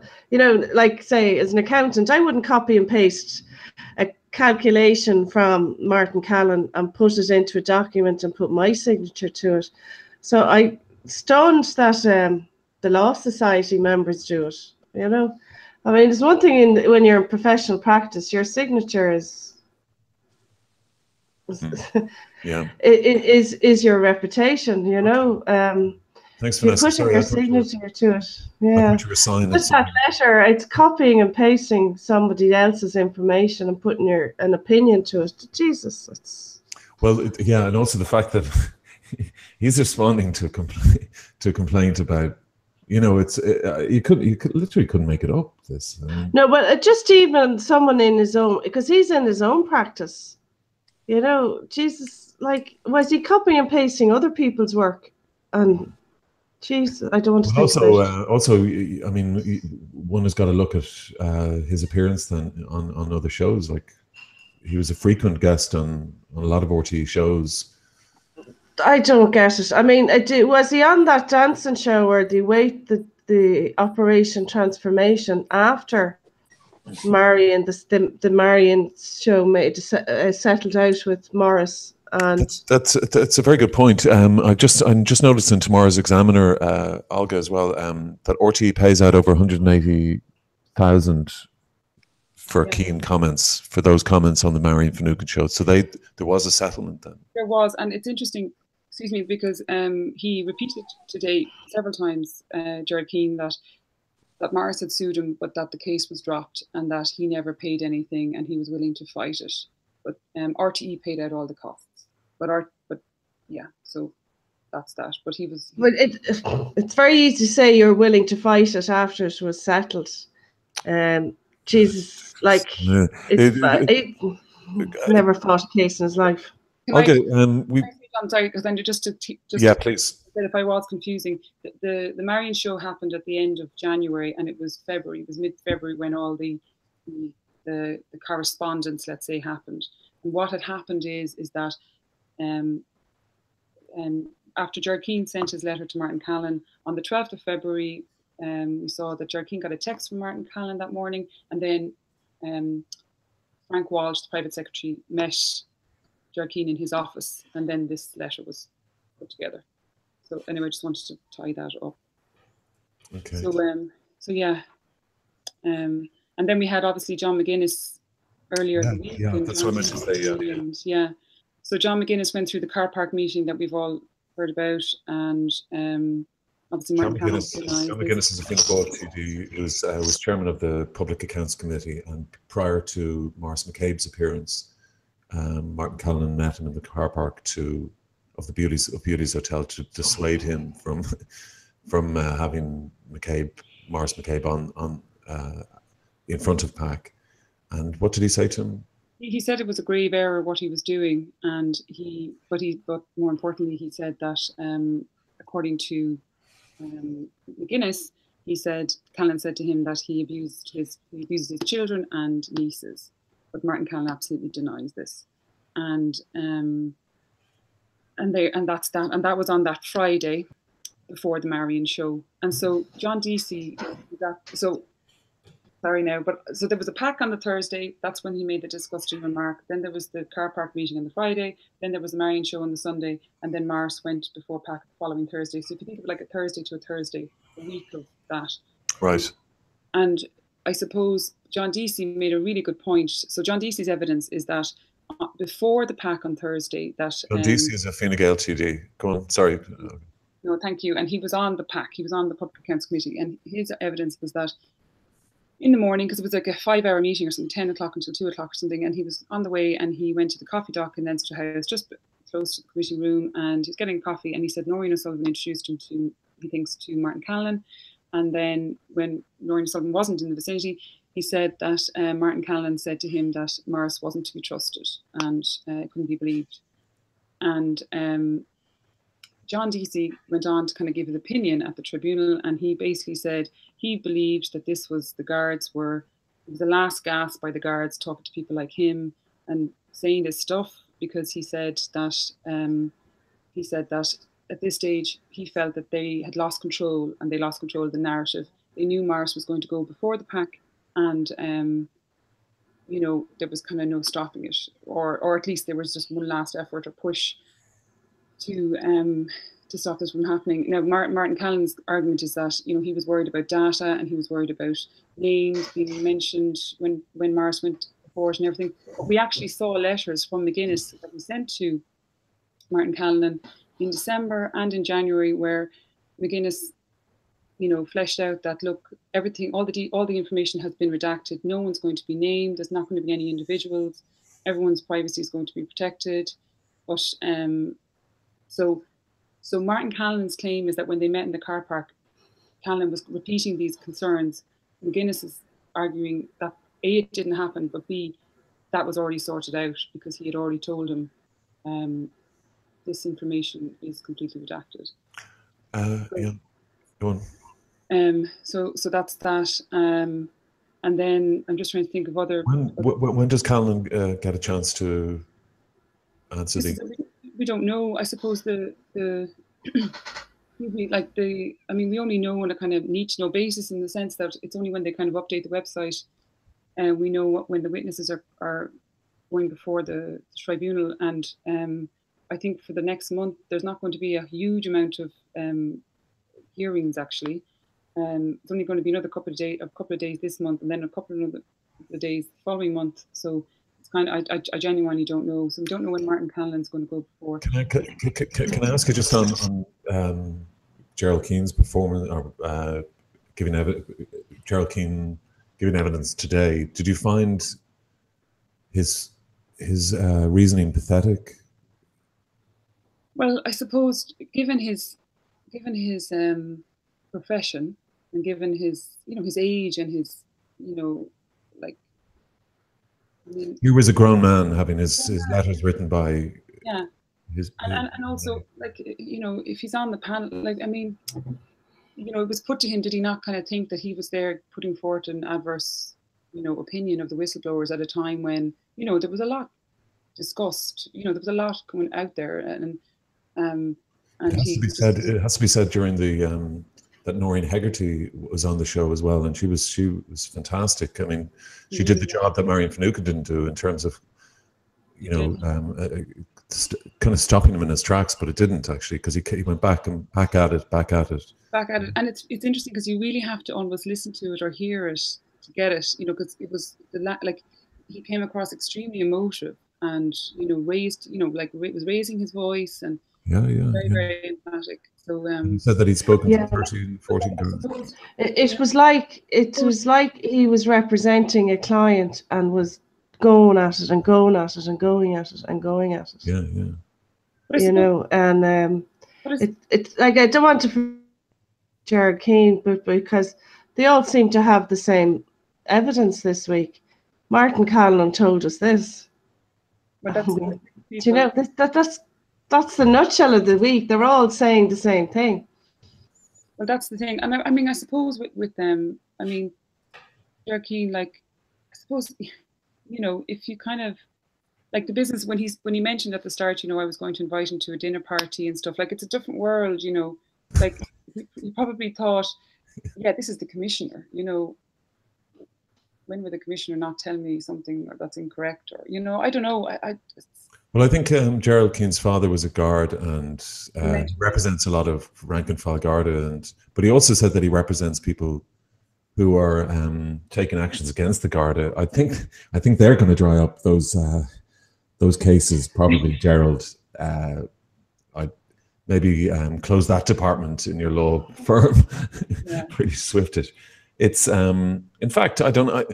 like say as an accountant, I wouldn't copy and paste a calculation from Martin Callan and put it into a document and put my signature to it. So I stunned that the Law Society members do it. I mean, there's one thing when you're in professional practice, your signature is is your reputation. Thanks, you're Vanessa. putting your signature to it. Yeah. I thought you were signing Just that letter, it's copying and pasting somebody else's information and putting an opinion to it. Jesus, it's. Well, yeah, and also the fact that he's responding to a complaint about. It's you literally couldn't make it up. This no, but just even someone in his own, because he's in his own practice. Jesus, like, was he copying and pasting other people's work? And Jesus, I don't want to think also, I mean, one has got to look at his appearance then on other shows. Like, he was a frequent guest on a lot of RTE shows. I don't get it. I mean, was he on that dancing show where they the Operation Transformation after Marion, the Marion show settled out with Morris? And that's a very good point. I just noticed in tomorrow's Examiner, Olga, as well, that RTE pays out over 180,000 for Keane comments, for those comments on the Marion Finucane show. So there was a settlement then. There was, and it's interesting, excuse me, because he repeated today several times, Gerald Keane, that Morris had sued him, but that the case was dropped and that he never paid anything and he was willing to fight it. But RTE paid out all the costs. But yeah, so that's that. But he was. But it's very easy to say you're willing to fight it after it was settled. Jesus, like he never fought a case in his life. Okay, I'm sorry, because then just yeah, please. If I was confusing, the Marion show happened at the end of January, and it was February. It was mid-February when all the correspondence, let's say, happened. And what had happened is that after Gerald Keane sent his letter to Martin Callan on the 12th of February, we saw that Gerald Keane got a text from Martin Callan that morning, and then Frank Walsh, the private secretary, met Gerald Keane in his office, and then this letter was put together. So anyway, I just wanted to tie that up. Okay. So yeah, and then we had obviously John McGuinness earlier in the week. Yeah, that's what I meant to say. Yeah. So John McGuinness went through the car park meeting that we've all heard about, and obviously Martin Callan. John McGuinness is a Fianna Fáil TD who was chairman of the Public Accounts Committee, and prior to Maurice McCabe's appearance, Martin Callan met him in the car park of the Beauties Hotel to dissuade him from having Maurice McCabe on in front of PAC. And what did he say to him? He said it was a grave error what he was doing, and but more importantly, he said that according to McGuinness, Callan said to him that he abused his children and nieces, but Martin Callan absolutely denies this, and that's that, and that was on that Friday before the Marion show, and so John Deasy, so there was a PAC on the Thursday. That's when he made the disgusting remark. Then there was the car park meeting on the Friday. Then there was the Marion show on the Sunday. And then Morris went before PAC the following Thursday. So if you think of like a Thursday to a Thursday, a week of that. Right. And I suppose John Deasy made a really good point. So John Deasy's evidence is that before the PAC on Thursday, that John Deasy is a Fine Gael TD. Go on, sorry. No, thank you. And he was on the PAC. He was on the Public Accounts Committee, and his evidence was that in the morning, because it was like a 5-hour meeting or something, 10 o'clock until 2 o'clock or something, and he was on the way and he went to the coffee dock in Leinster House, just close to the committee room, and he was getting coffee, and he said Noreen O'Sullivan introduced him to, he thinks, to Martin Callan. And then when Noreen O'Sullivan wasn't in the vicinity, he said that Martin Callan said to him that Morris wasn't to be trusted and couldn't be believed. And John Deasy went on to kind of give his opinion at the tribunal, and he basically said he believed that this was the guards were, it was the last gasp by the guards talking to people like him and saying this stuff, because he said that at this stage he felt that they had lost control, and they lost control of the narrative. They knew Morris was going to go before the PAC, and you know, there was kind of no stopping it, or at least there was just one last effort or push to stop this from happening. Now, Martin Callan's argument is that, you know, he was worried about data and he was worried about names being mentioned when Morris went to court and everything. But we actually saw letters from McGuinness that we sent to Martin Callan in December and in January, where McGuinness, you know, fleshed out that, look, everything, all the information has been redacted. No one's going to be named. There's not going to be any individuals. Everyone's privacy is going to be protected. But so Martin Callan's claim is that when they met in the car park, Callan was repeating these concerns. McGuinness is arguing that A, it didn't happen, but B, that was already sorted out because he had already told him this information is completely redacted. Yeah, go on. So that's that. And then I'm just trying to think of other. When does Callan get a chance to answer we don't know. I suppose we only know on a kind of need-to-know basis, in the sense that it's only when they kind of update the website and we know when the witnesses are going before the tribunal. And I think for the next month, there's not going to be a huge amount of hearings, actually. It's only going to be a couple of days this month, and then a couple of days the following month. So it's kind of, I genuinely don't know. So we don't know when Martin Callan's going to go before. Can I ask you just on Gerald Keene's performance, or Gerald Keene giving evidence today? Did you find his reasoning pathetic? Well, I suppose given his profession, and given his age and his, he was a grown man having his letters written by his and also, if he's on the panel, it was put to him, did he not kind of think that he was there putting forth an adverse opinion of the whistleblowers at a time when there was a lot discussed, there was a lot going out there, and it has to be said during the that Noreen Hegarty was on the show as well, and she was fantastic. I mean, she did the job that Marion Finucane didn't do in terms of, kind of stopping him in his tracks, but it didn't actually, because he went back at it. And it's interesting because you really have to almost listen to it or hear it to get it, because it was he came across extremely emotive and was raising his voice and very emphatic. So he said that he'd spoken to 14 girls. It was like he was representing a client and was going at it and going at it and going at it and going at it. Yeah. It's like, I don't want to Gerald Keene, but because they all seem to have the same evidence this week. Martin Callan told us this. But that's the nutshell of the week. They're all saying the same thing. Well, that's the thing. And I suppose with them, Gerald Keene, I suppose, if you kind of, like the business, when he mentioned at the start, I was going to invite him to a dinner party and stuff, it's a different world, he probably thought, this is the commissioner, when will the commissioner not tell me something that's incorrect, or, I don't know. Well, I think Gerald Keene's father was a guard, and he represents a lot of rank and file Garda, but he also said that he represents people who are taking actions against the Garda. I think they're going to dry up those cases, probably, Gerald. maybe close that department in your law firm. Yeah. Pretty swifted. It's in fact, I don't.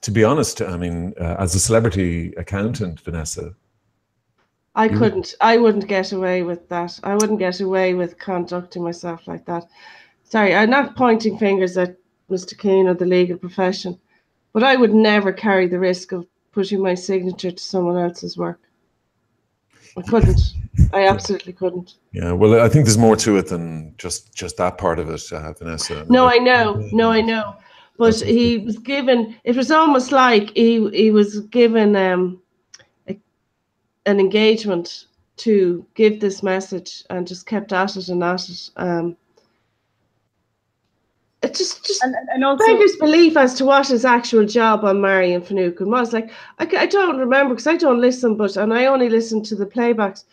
To be honest, I mean, as a celebrity accountant, Vanessa, I couldn't. I wouldn't get away with that. I wouldn't get away with conducting myself like that. Sorry, I'm not pointing fingers at Mr. Keane or the legal profession, but I would never carry the risk of putting my signature to someone else's work. I couldn't. I absolutely couldn't. yeah. Well, I think there's more to it than just that part of it, Vanessa. No, I know. No, I know. But he was given. It was almost like he was given an engagement to give this message, and just kept at it and at it. It just and also beggars belief as to what his actual job on Marion Finucane was. Like, I don't remember because I don't listen, and I only listen to the playbacks.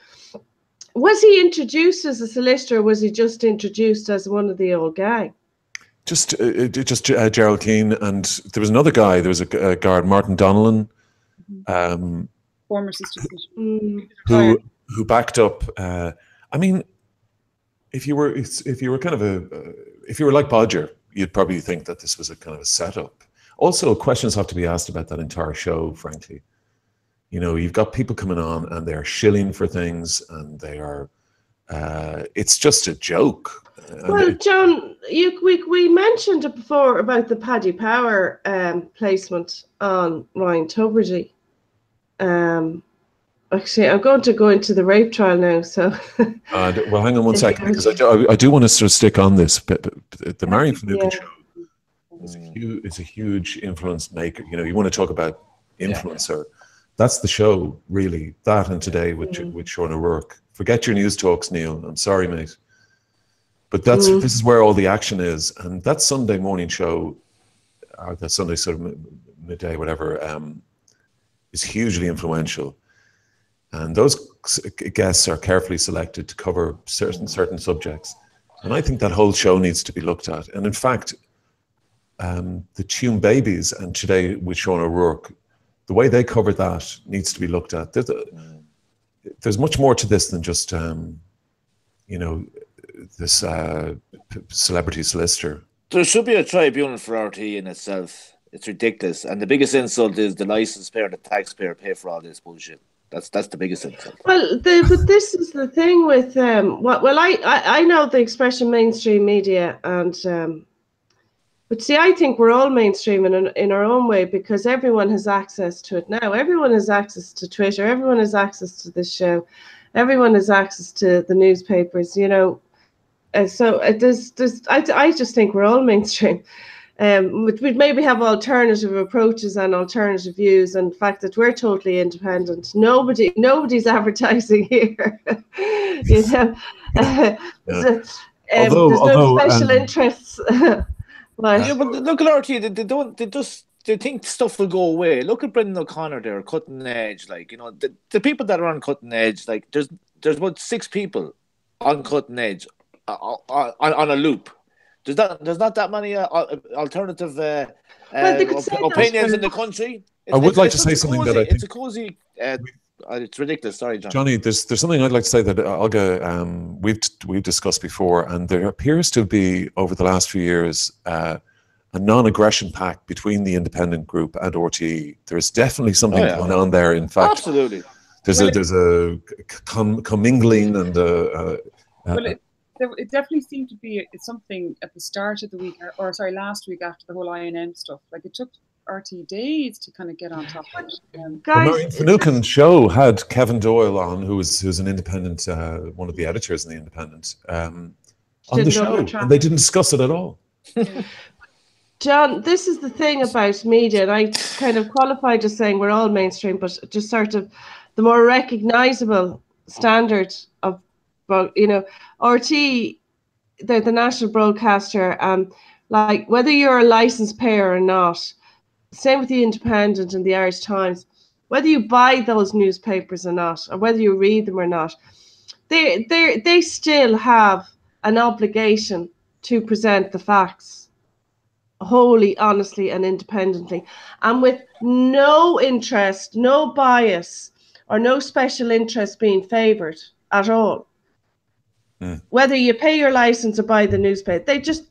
Was he introduced as a solicitor, or was he just introduced as one of the old gang? Just Gerald Keane, and there was another guy. There was a guard, Martin Donnellan, former assistant who backed up. I mean, if you were kind of if you were like Bodger, you'd probably think that this was a kind of a setup. Also, questions have to be asked about that entire show, frankly. You know, you've got people coming on and they're shilling for things, and they are, it's just a joke. Well, John, we mentioned it before about the Paddy Power placement on Ryan Tubridy. Actually, I'm going to go into the rape trial now. So, well, hang on one second, because I do want to sort of stick on this. But the Marion Finucane show is a huge influence maker. You know, you want to talk about influencer. That's the show, really. That and Today with Sean O'Rourke. Forget your news talks, Neil. I'm sorry, mate. But this is where all the action is. And that Sunday morning show, or the Sunday sort of midday, whatever, is hugely influential. And those guests are carefully selected to cover certain subjects. And I think that whole show needs to be looked at. And in fact, the Tune Babies and Today with Sean O'Rourke, the way they covered that needs to be looked at. There's much more to this than just, you know, this celebrity solicitor. There should be a tribunal for RT in itself. It's ridiculous. And the biggest insult is the licence payer and the taxpayer pay for all this bullshit. That's the biggest insult. Well, but this is the thing with I know the expression mainstream media, and but see, I think we're all mainstream in our own way, because everyone has access to it now. Everyone has access to Twitter. Everyone has access to this show. Everyone has access to the newspapers. You know, so I just think we're all mainstream. We'd maybe have alternative approaches and alternative views, and the fact that we're totally independent. Nobody's advertising here. You know, there's no special interests. Yeah, but look at RT. They think stuff will go away. Look at Brendan O'Connor there, Cutting Edge. Like, you know, the people that are on Cutting Edge, like there's about 6 people on Cutting Edge on a loop. There's not that many alternative opinions in the country. I would like to say something that I think it's a cozy. It's ridiculous. Sorry, John. Johnny, there's something I'd like to say that Olga, we've discussed before, and there appears to be over the last few years a non-aggression pact between the independent group and RTE. There's definitely something going on there. In fact, absolutely, there's a commingling and it definitely seemed to be something at the start of the week, or last week after the whole INM stuff. Like, it took RT days to kind of get on top of it. The Marion Finucane show had Kevin Doyle on, who's an independent, one of the editors in the Independent, on the show, and they didn't discuss it at all. John, this is the thing about media, and I kind of qualify just saying we're all mainstream, but just sort of the more recognisable standard of, you know, RT, the national broadcaster, like whether you're a licensed payer or not, same with the Independent and the Irish Times, whether you buy those newspapers or not, or whether you read them or not, they still have an obligation to present the facts wholly, honestly, and independently, and with no interest, no bias, or no special interest being favoured at all. Whether you pay your license or buy the newspaper,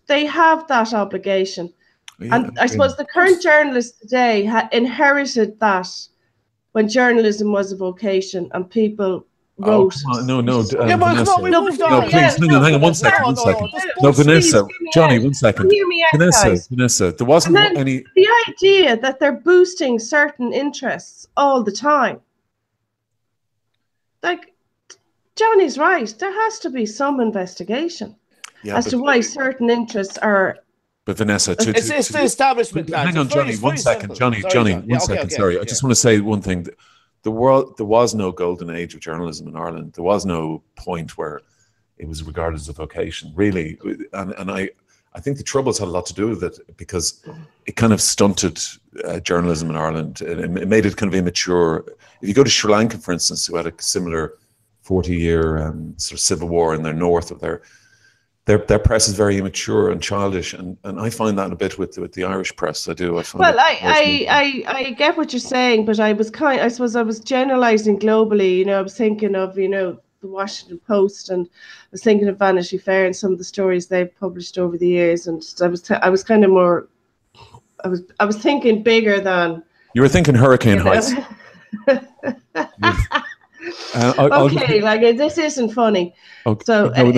they have that obligation. Yeah, And I suppose the current journalists today inherited that when journalism was a vocation and people wrote. Come on. No, Yeah, but come Vanessa. on, we moved No, on. please, hang on, one second, No, no, that's No, bullshit. Vanessa, Johnny, one second. Hear me out, guys. Vanessa, there wasn't And then any. the idea that they're boosting certain interests all the time. Like, Johnny's right. There has to be some investigation as to why certain interests are. But Vanessa, it's the establishment. Hang on, Johnny, one second. Johnny, one second. Sorry, I just want to say one thing. There was no golden age of journalism in Ireland. There was no point where it was regarded as a vocation, really. And I think the Troubles had a lot to do with it because it kind of stunted journalism in Ireland. It made it kind of immature. If you go to Sri Lanka, for instance, who had a similar 40-year sort of civil war in their north of their press is very immature and childish, and I find that a bit with the Irish press. I do. I get what you're saying, but I suppose I was generalizing globally. You know, I was thinking of the Washington Post, and I was thinking of Vanity Fair and some of the stories they've published over the years, and I was kind of more. I was thinking bigger than. You were thinking Hurricane Heights. Okay, like this isn't funny. Okay. So I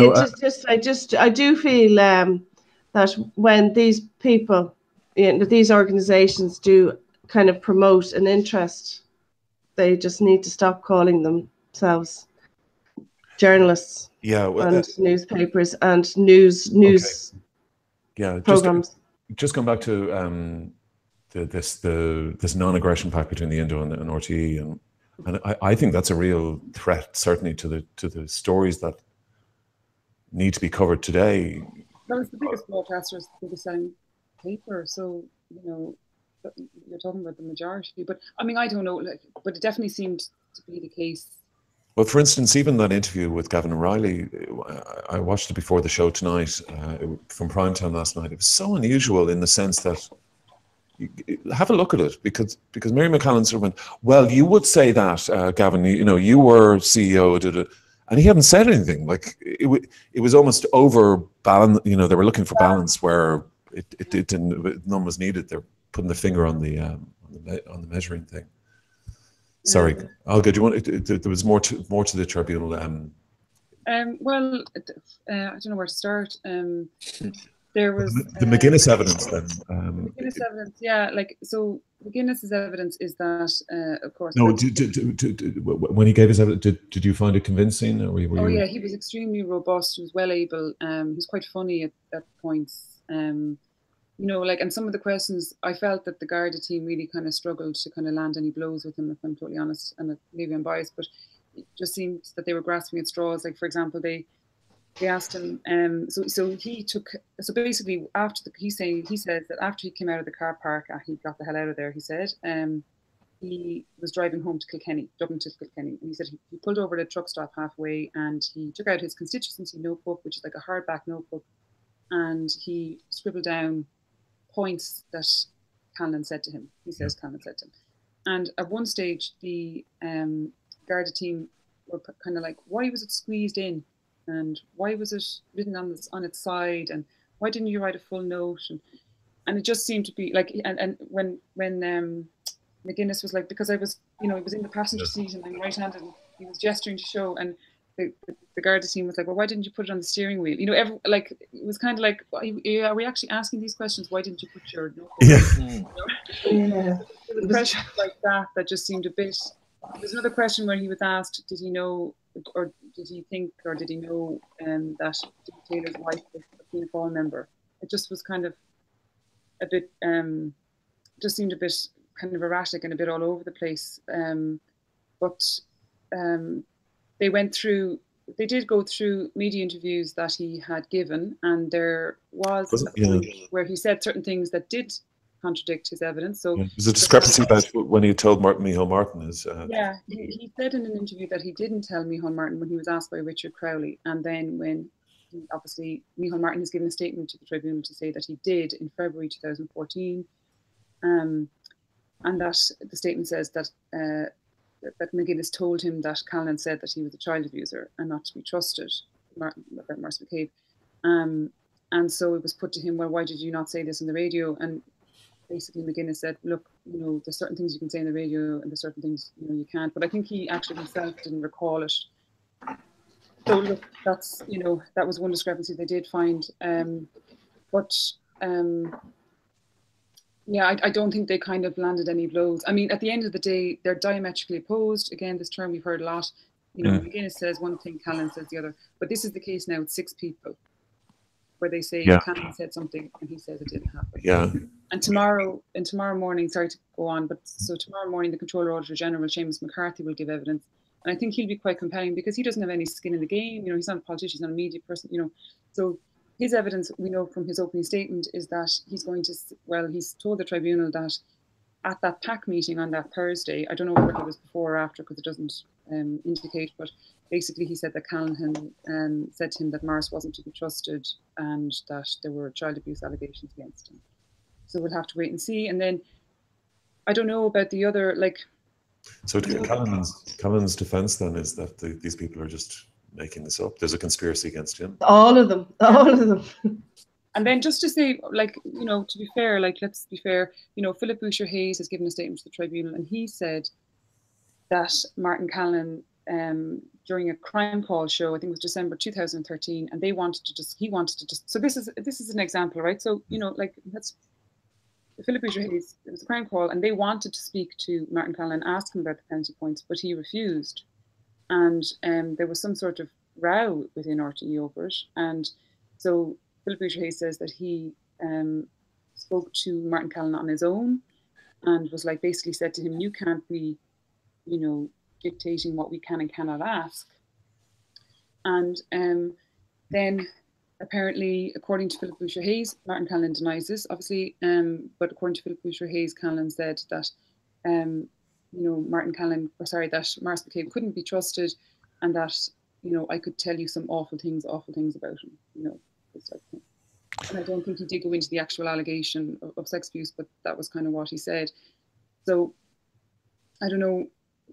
do feel that when these people, these organizations do kind of promote an interest, they just need to stop calling themselves journalists. Yeah, and newspapers and news. Okay. Yeah, programs. Just come back to this non-aggression pact between the Indo and RTE, and I think that's a real threat, certainly to the stories that need to be covered today. Well, it's the biggest broadcaster, it's the biggest selling paper, so you're talking about the majority. But I mean, I don't know, but it definitely seemed to be the case. Well, for instance, even that interview with Gavin O'Reilly, I watched it before the show tonight from primetime last night. It was so unusual in the sense that. Have a look at it because Mary McCallan sort of went, well, you would say that, Gavin, you were CEO, and he hadn't said anything. Like it was almost over balance. They were looking for balance where it didn't. None was needed. They're putting the finger on the measuring thing. Sorry, Olga, do you want? There was more to the tribunal. Well, I don't know where to start. There was the McGuinness evidence then. McGuinness evidence, yeah. So McGuinness's evidence is that, of course. No, when he gave his evidence, did you find it convincing? Or yeah, he was extremely robust. He was well able. He was quite funny at points. And some of the questions, I felt that the Garda team really kind of struggled to kind of land any blows with him, if I'm totally honest, and maybe I'm biased, but it just seemed that they were grasping at straws. Like, for example, they asked him, so basically after he says that after he came out of the car park, he got the hell out of there, he said, he was driving home to Kilkenny, Dublin to Kilkenny, and he said he pulled over at a truck stop halfway and he took out his constituency notebook, which is like a hardback notebook, and he scribbled down points that Callan said to him. He says Callan said to him. And at one stage, the Garda team were kind of like, why was it squeezed in? And why was it written on its side? And why didn't you write a full note? And it just seemed to be like, and when McGuinness was like, because I was, he was in the passenger seat and I'm right-handed, and he was gesturing to show, and the Garda team was like, well, why didn't you put it on the steering wheel? It was kind of like, are we actually asking these questions? Why didn't you put your note? Yeah. There was questions like that just seemed a bit. There's another question where he was asked, did he know, or did he think, or did he know that Taylor's wife was a Fianna Fáil member? It just was kind of a bit, just seemed a bit kind of erratic and a bit all over the place. But they did go through media interviews that he had given, and there was a point where he said certain things that did contradict his evidence. So there's a discrepancy about when he told Micheál Martin is. He said in an interview that he didn't tell Micheál Martin when he was asked by Richard Crowley, and then when obviously Micheál Martin has given a statement to the Tribunal to say that he did in February 2014, and that the statement says that McGuinness told him that Callan said that he was a child abuser and not to be trusted. about Marcy McCabe. And so it was put to him, well, why did you not say this on the radio? And basically McGuinness said, look, there's certain things you can say on the radio and there's certain things, you can't. But I think he actually himself didn't recall it. So look, that's, that was one discrepancy they did find. Yeah, I don't think they kind of landed any blows. I mean, at the end of the day, they're diametrically opposed. Again, this term we've heard a lot. McGuinness says one thing, Callan says the other. But this is the case now with 6 people, where they say Callan said something and he says it didn't happen. Yeah. And tomorrow morning, sorry to go on, but so tomorrow morning, the Controller Auditor General, Seamus McCarthy, will give evidence. And I think he'll be quite compelling because he doesn't have any skin in the game. He's not a politician, he's not a media person, So his evidence, we know from his opening statement, is that he's told the tribunal that at that PAC meeting on that Thursday, I don't know whether it was before or after because it doesn't indicate, but basically he said that Callahan said to him that Morris wasn't to be trusted and that there were child abuse allegations against him. So we'll have to wait and see. And then I don't know about the other, So Callahan's defense then is that these people are just making this up. There's a conspiracy against him. All of them. And then just to say, to be fair, let's be fair, Philip Boucher Hayes has given a statement to the tribunal and he said that Martin Callan, during a crime call show, I think it was December 2013, and he wanted to just, so this is an example, right? So, Philip Boucher Hayes, it was a crime call, and they wanted to speak to Martin Callan and ask him about the penalty points, but he refused. And there was some sort of row within RTE over it. And so Philip Boucher Hayes says that he spoke to Martin Callan on his own and was basically said to him, you can't be, dictating what we can and cannot ask. And then apparently, according to Philip Boucher Hayes, Martin Callan denies this, obviously, but according to Philip Boucher Hayes, Callan said that, that Morris McCabe couldn't be trusted and that, I could tell you some awful things about him, this type of thing. And I don't think he did go into the actual allegation of sex abuse, but that was kind of what he said. So I don't know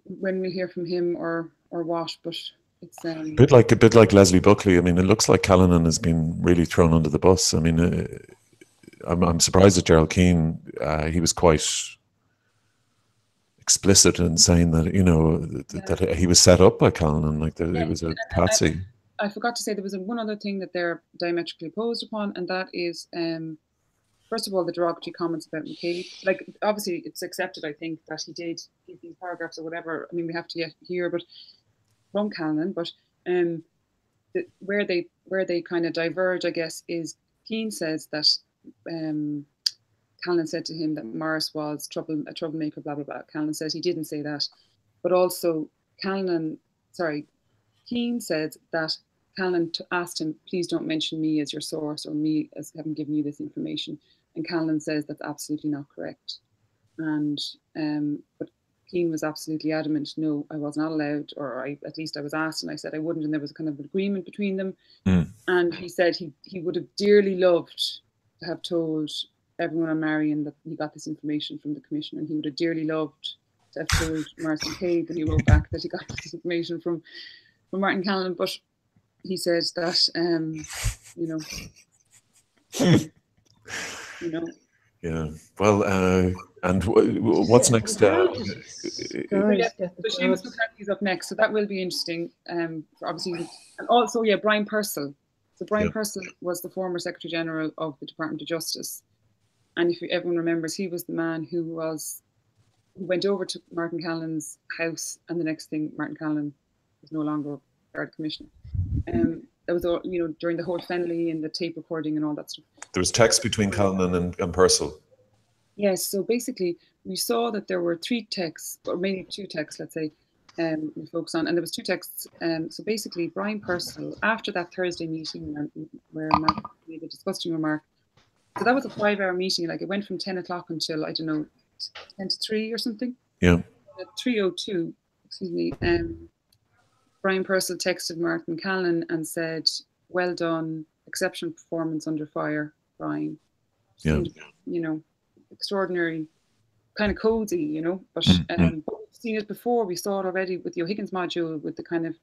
when we'll hear from him or what, but it's a bit like Leslie Buckley. I mean, it looks like Callanan has been really thrown under the bus. I mean, I'm surprised at Gerald Keane. He was quite explicit in saying that that he was set up by Callanan, it was a patsy. I forgot to say there was one other thing that they're diametrically opposed upon, and that is, first of all, the derogatory comments about McCabe. Obviously, it's accepted, I think, that he did give these paragraphs or whatever. I mean, we have to yet hear, but from Callanan, but where they kind of diverge, I guess, is Keane says that Callanan said to him that Morris was a troublemaker, blah, blah, blah. Callanan says he didn't say that. But also, Keane said that Callanan asked him, please don't mention me as your source or me as having given you this information. And Callanan says that's absolutely not correct. And but Keane was absolutely adamant, no, I was not allowed, or at least I was asked and I said I wouldn't, and there was a kind of agreement between them. And he said he would have dearly loved to have told everyone on Marion that he got this information from the Commission, and he would have dearly loved to have told Martin McCabe when he wrote back that he got this information from Martin Callan, but he says that Yeah. Well, and what's next? So Seamus McCarthy's up next, so that will be interesting. Obviously, and also, Brian Purcell. So Brian Purcell was the former Secretary General of the Department of Justice, and if everyone remembers, he was the man who went over to Martin Callan's house, and the next thing, Martin Callan was no longer Garda Commissioner. That was all, during the whole Fennelly and the tape recording and all that stuff. There was text between Callanan and Purcell. Yes, so basically we saw that there were 3 texts, or maybe 2 texts, let's say, we focus on, and there was 2 texts. So basically Brian Purcell, after that Thursday meeting where Mark made a disgusting remark, so that was a 5-hour meeting, it went from 10 o'clock until, I don't know, 10 to 3 or something. Yeah. At 3:02, Brian Purcell texted Martin Callan and said, well done, exceptional performance under fire, Brian. Yeah. Extraordinary, kind of cozy, but we've seen it before. We saw it already with the O'Higgins module, with the kind of,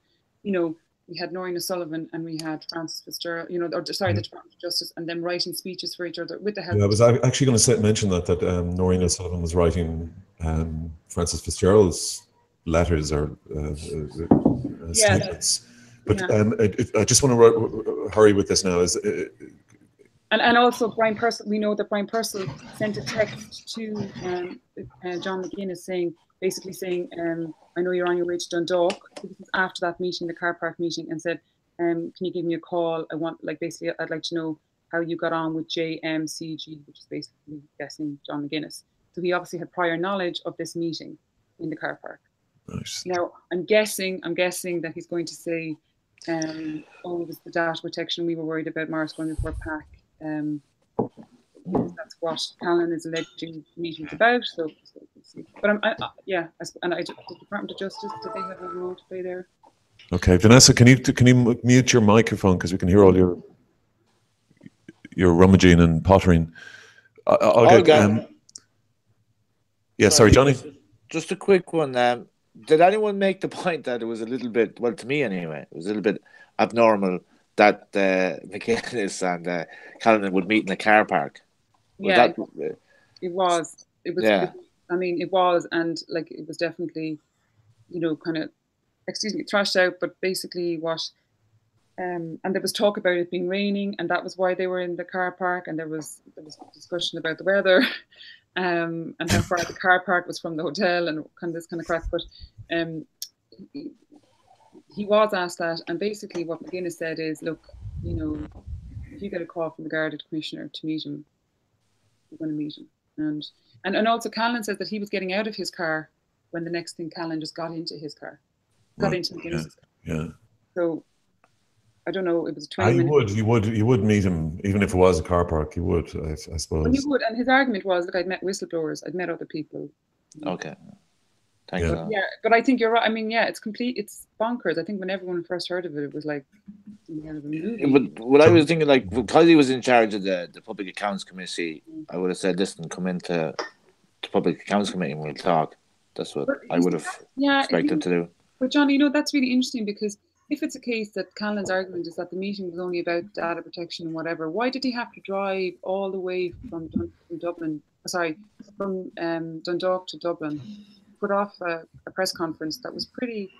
we had Noreen O'Sullivan and we had Francis Fitzgerald, you know, or sorry, the Department of Justice, and them writing speeches for each other with the help. Yeah, I was actually going to mention that Noreen O'Sullivan was writing Francis Fitzgerald's letters or statements. But I just want to hurry with this now. And also Brian Purcell, we know that Brian Purcell sent a text to John McGuinness basically saying, I know you're on your way to Dundalk. This was after that meeting, the car park meeting, and said, can you give me a call? I'd like to know how you got on with JMCG, which is basically guessing John McGuinness. So he obviously had prior knowledge of this meeting in the car park. Nice. Now I'm guessing that he's going to say, it was the data protection we were worried about, Morris going before PAC. That's what Callan is alleging the meeting's about. So but the Department of Justice, did they have a role to play there? Okay, Vanessa, can you mute your microphone because we can hear all your rummaging and pottering. Sorry, Johnny. Just a quick one. Did anyone make the point that it was a little bit, well, to me anyway, it was a little bit abnormal that McGuinness and Callan would meet in a car park? It was. It was. I mean, it was, and like it was definitely, you know, kind of, thrashed out. But basically, and there was talk about it being raining, and that was why they were in the car park. And there was discussion about the weather, and how far the car park was from the hotel, and this kind of crap. But he was asked that, and basically what McGuinness said is, look, you know, if you get a call from the Garda Commissioner to meet him, you're going to meet him. And also Callan says that he was getting out of his car when the next thing Callan just got into his car, into McGuinness's car. Yeah. So I don't know. It was 20 minutes. You would meet him even if it was a car park. You would, I suppose. Well, you would, and his argument was, look, I'd met whistleblowers, I'd met other people. Okay. Thank you. Yeah, but I think you're right. I mean, yeah, it's bonkers. I think when everyone first heard of it, it was like the end of a movie. But what I was thinking, like, because he was in charge of the Public Accounts Committee, I would have said, listen, come into the Public Accounts Committee and we'll talk. That's what I would have expected to do. But John, you know, that's really interesting, because if it's a case that Callan's argument is that the meeting was only about data protection and whatever, why did he have to drive all the way from Dundalk to Dublin, put off a press conference that was pretty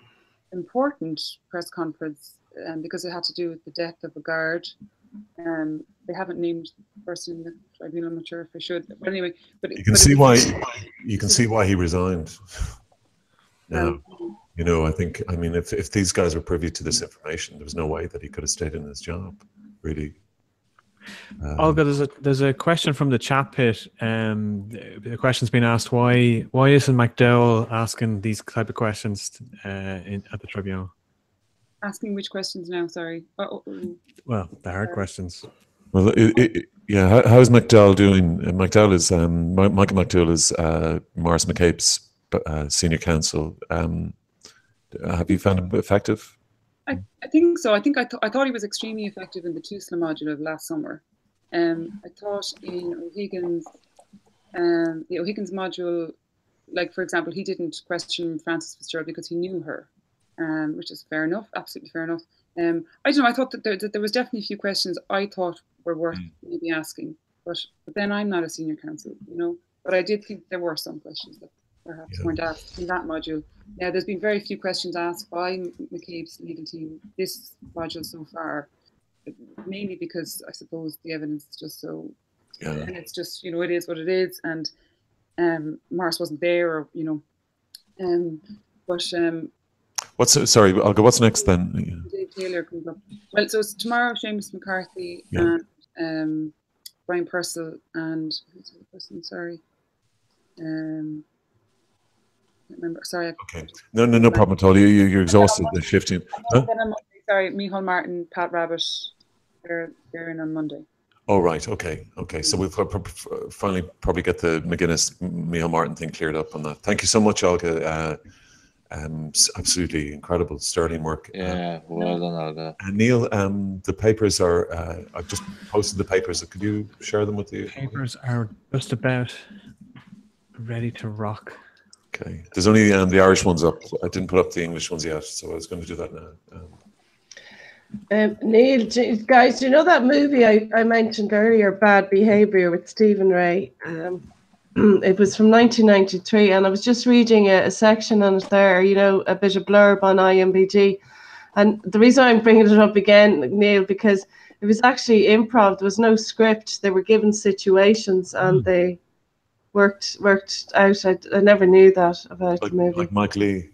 important press conference, because it had to do with the death of a guard. They haven't named the person in the tribunal. I'm not sure if I should. But anyway, you can see why he resigned. Now, you know, I mean, if these guys were privy to this information, there was no way that he could have stayed in his job, really. Olga, there's a question from the chat pit. The question's been asked: why isn't McDowell asking these type of questions at the tribunal? Asking which questions now? Sorry. Well, the hard questions. Well, how is McDowell doing? McDowell is Michael McDowell is Maurice McCabe's senior counsel. Have you found him effective? I think so. I thought he was extremely effective in the TUSLA module of last summer. I thought in O'Higgins, the O'Higgins module, like, for example, he didn't question Francis Fitzgerald because he knew her, which is fair enough, absolutely fair enough. I don't know, I thought that there was definitely a few questions I thought were worth maybe asking, but then I'm not a senior counsel, you know, but I did think there were some questions that perhaps weren't asked in that module. Yeah, there's been very few questions asked by McCabe's legal team this module so far, mainly because I suppose the evidence is just so, and it's just, you know, it is what it is, and Morris wasn't there, or, you know, sorry, Olga, what's next then? Dave Taylor comes up. Well, so it's tomorrow, Seamus McCarthy and Brian Purcell and who's the other person? Sorry. Remember, sorry. Okay. No problem at all. You're exhausted. They're shifting. Huh? Sorry, Micheál Martin, Pat Rabbit. They're in on Monday. Oh right. Okay. So we'll finally probably get the McGuinness Micheál Martin thing cleared up on that. Thank you so much, Olga. Absolutely incredible, sterling work. Yeah, well done, Olga. And Neil, the papers are. I've just posted the papers. Could you share them with you? Papers are just about ready to rock. Okay. There's only the Irish ones up. I didn't put up the English ones yet, so I was going to do that now. Neil, guys, do you know that movie I mentioned earlier, Bad Behavior, with Stephen Ray? It was from 1993, and I was just reading a section on it there, you know, a bit of blurb on IMDb. And the reason I'm bringing it up again, Neil, because it was actually improv. There was no script. They were given situations, and they worked out. I never knew that about the movie. Like Mike Lee.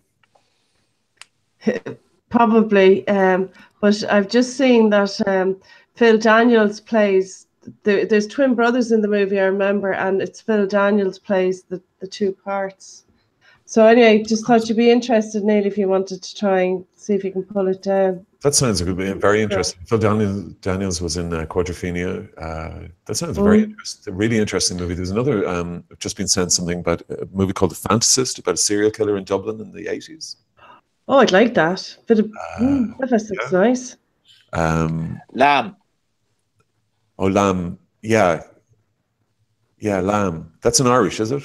Probably, but I've just seen that Phil Daniels plays. There's twin brothers in the movie, I remember, and it's Phil Daniels plays the two parts. So anyway, just thought you'd be interested, Neil, if you wanted to try and see if you can pull it down. That sounds like it would be very interesting. Phil Daniels was in Quadrophenia. That sounds a really interesting movie. There's another, I've just been sent something about a movie called The Fantasist, about a serial killer in Dublin in the 80s. Oh, I'd like that. Bit of that's nice. Lamb. Oh, Lamb. Yeah, Lamb. That's in Irish, is it?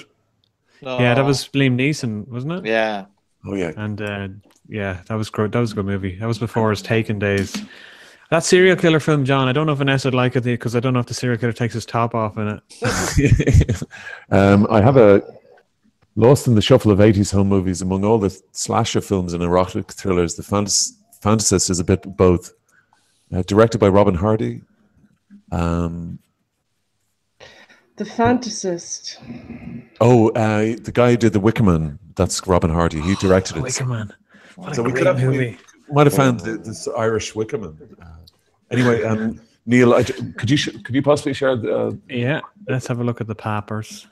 No. Yeah, that was Liam Neeson, wasn't it? Yeah. Oh, yeah. And yeah, that was great. That was a good movie. That was before his Taken days. That serial killer film, John, I don't know if Vanessa would like it because I don't know if the serial killer takes his top off in it. I have a lost in the shuffle of 80s home movies among all the slasher films and erotic thrillers. The Fantasist is a bit both. Directed by Robin Hardy. The Fantasist. Oh, the guy who did The Wicker Man. That's Robin Hardy. He directed it. Wicker Man. What So a we great movie. Might have found this Irish Wicker Man. Anyway, Neil, could you possibly share the? Yeah, let's have a look at the papers.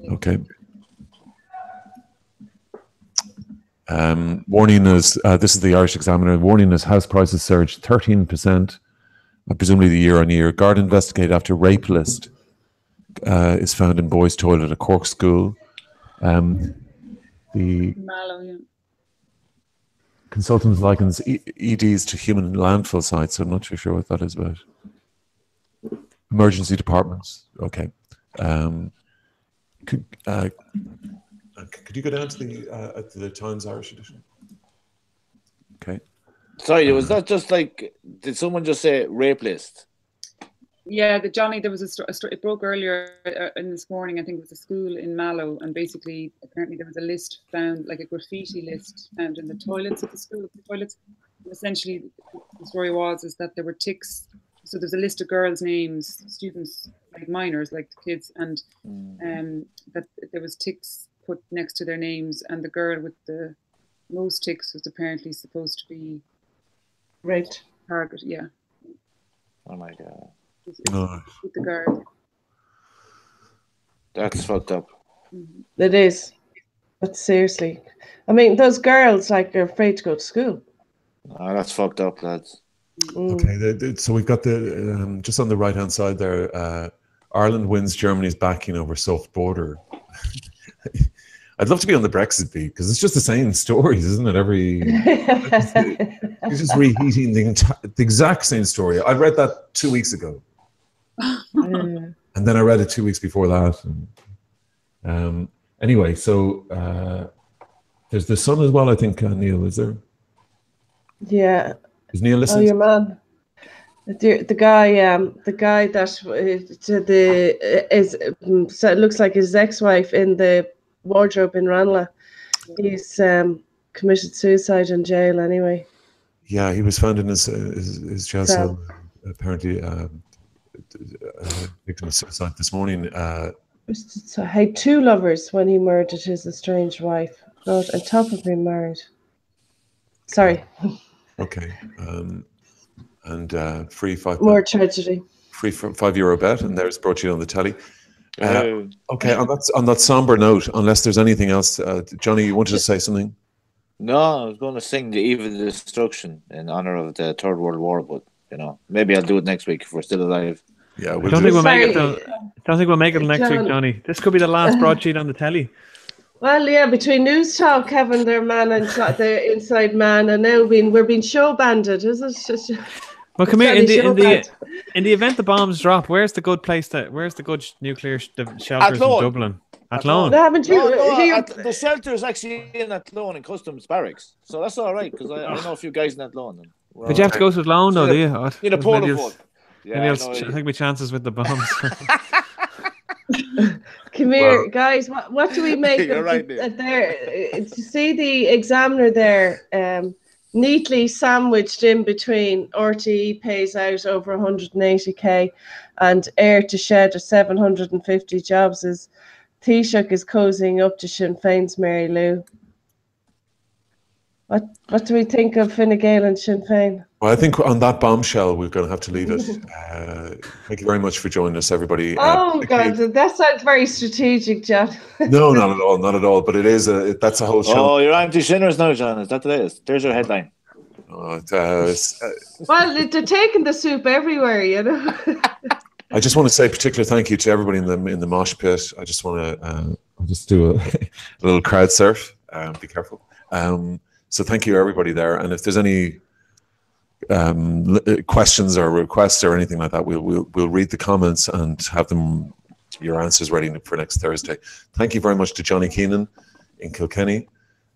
Okay. Warning is this is the Irish Examiner. Warning is house prices surged 13%, presumably the year on year. Guard investigated after rape list is found in boys' toilet at Cork school. The Mallow, yeah. consultant likens EDs to human landfill sites. So I'm not too sure what that is about. Emergency departments. Okay. Could you go down to the Times Irish edition? Okay. Sorry, was that just like, did someone just say rape list? Yeah, Johnny, there was a story, it broke earlier in this morning, I think it was a school in Mallow, and basically, apparently there was a list found, like a graffiti list found in the toilets of the school, And essentially, the story is that there were ticks, so there's a list of girls' names, students, like minors, like the kids, and that there was ticks put next to their names, and the girl with the most ticks was apparently supposed to be Right. target, yeah. Oh my God. No. With the guard. That's fucked up. It is. But seriously. I mean, those girls, like, are afraid to go to school. Oh, that's fucked up, lads. Okay, so we've got the just on the right hand side there. Ireland wins Germany's backing over soft border. I'd love to be on the Brexit beat because it's just the same stories, isn't it? It's just reheating the exact same story. I read that 2 weeks ago, and then I read it 2 weeks before that. And, anyway, so there's the Sun as well. I think Neil, is there? Yeah. Is Neil listening? Oh, your man. The guy that so it looks like his ex-wife in the wardrobe in Ranelagh. He's committed suicide in jail anyway. Yeah, he was found in his jail cell, apparently victim of suicide this morning. So he had two lovers when he murdered his estranged wife. God, on top of being married. Sorry. Okay. And free £5. More tragedy. Free €5 bet, and there's Broadsheet on the telly. Okay, on that somber note, unless there's anything else, Johnny, you wanted to say something? No, I was going to sing the Eve of Destruction in honor of the Third World War, but maybe I'll do it next week if we're still alive. Yeah, I don't think we'll make it next week, Johnny. This could be the last Broadsheet on the telly. Well, yeah, between News Talk, Kevin, their man, and the Inside Man, and now we're being show banded, is it? Well, come here. In the event the bombs drop, where's the good nuclear shelters in Dublin? Athlone. Haven't you? The shelter is actually in Athlone in Customs Barracks, so that's all right because I know a few guys in Athlone. Did you have to go to Athlone though? Do you? In a porta vote. Maybe I think my chances with the bombs. Come here, guys. What do we make You're of right, there? To see the examiner there, neatly sandwiched in between RTE pays out over 180k and Air to Shed are 750 jobs. As Taoiseach is cozying up to Sinn Féin's Mary Lou. What do we think of Fine Gael and Sinn Féin? Well, I think on that bombshell, we're going to have to leave it. Thank you very much for joining us, everybody. Oh, God, that sounds very strategic, John. No, not at all, not at all. But it is that's a whole show. Oh, you're anti-Shinners now, John. Is that the latest? There's your headline. Well, they're taking the soup everywhere, you know. I just want to say a particular thank you to everybody in the mosh pit. I just want to I'll just do a little crowd surf. Be careful. So thank you, everybody there. And if there's any questions or requests or anything like that, we'll read the comments and have your answers ready for next Thursday. Thank you very much to Johnny Keenan in Kilkenny,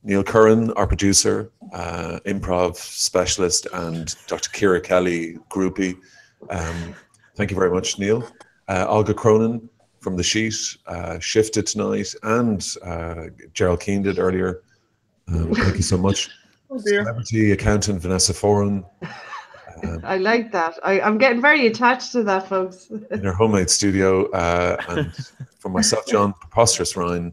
Neil Curran, our producer, improv specialist, and Dr. Ciara Kelly, groupie. Thank you very much, Neil. Olga Cronin from The Sheet shifted tonight, and Gerald Keane did earlier. Thank you so much. Celebrity accountant Vanessa Foran. I like that. I'm getting very attached to that, folks. In her homemade studio. And from myself, John, Preposterous Ryan,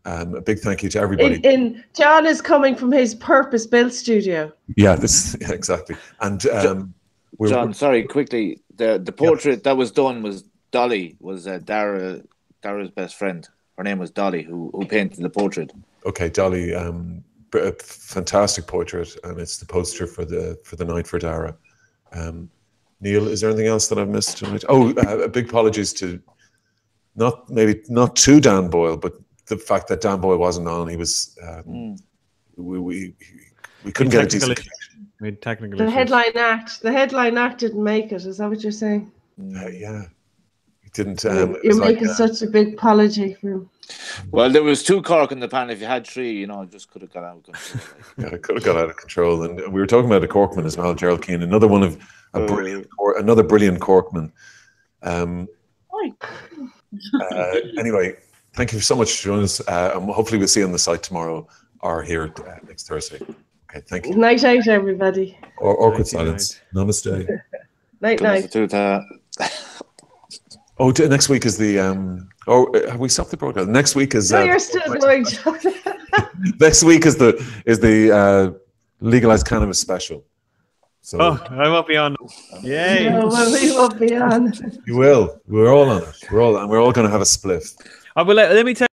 a big thank you to everybody. John is coming from his purpose-built studio. Yeah, exactly. And John, sorry, quickly. The portrait that was done was Dolly, was Dara's best friend. Her name was Dolly, who painted the portrait. Okay, Dolly, a fantastic portrait, and it's the poster for the night for Dara. Neil, is there anything else that I've missed tonight? Oh, big apologies to not to Dan Boyle, but the fact that Dan Boyle wasn't on. He was we couldn't get a decent connection. We had technical the issues. headline act didn't make it. Is that what you're saying? Yeah, he didn't. You're making such a big apology for him. Well, there was 2 cork in the pan. If you had 3, it just could have got out of control. Yeah, it could have got out of control. And we were talking about a Corkman as well, Gerald Keane, another one of another brilliant Corkman. Anyway, thank you so much for joining us. And hopefully we'll see you on the site tomorrow or here next Thursday. Okay, thank you. Night out, everybody. Awkward silence. Namaste. Night. Oh, next week is the have we stopped the broadcast? Next week is. No, you're still going, John. Next week is the legalized cannabis special. So I won't be on. Yay! No, well, we won't be on. You will. We're all on it. We're all going to have a spliff. Let me tell.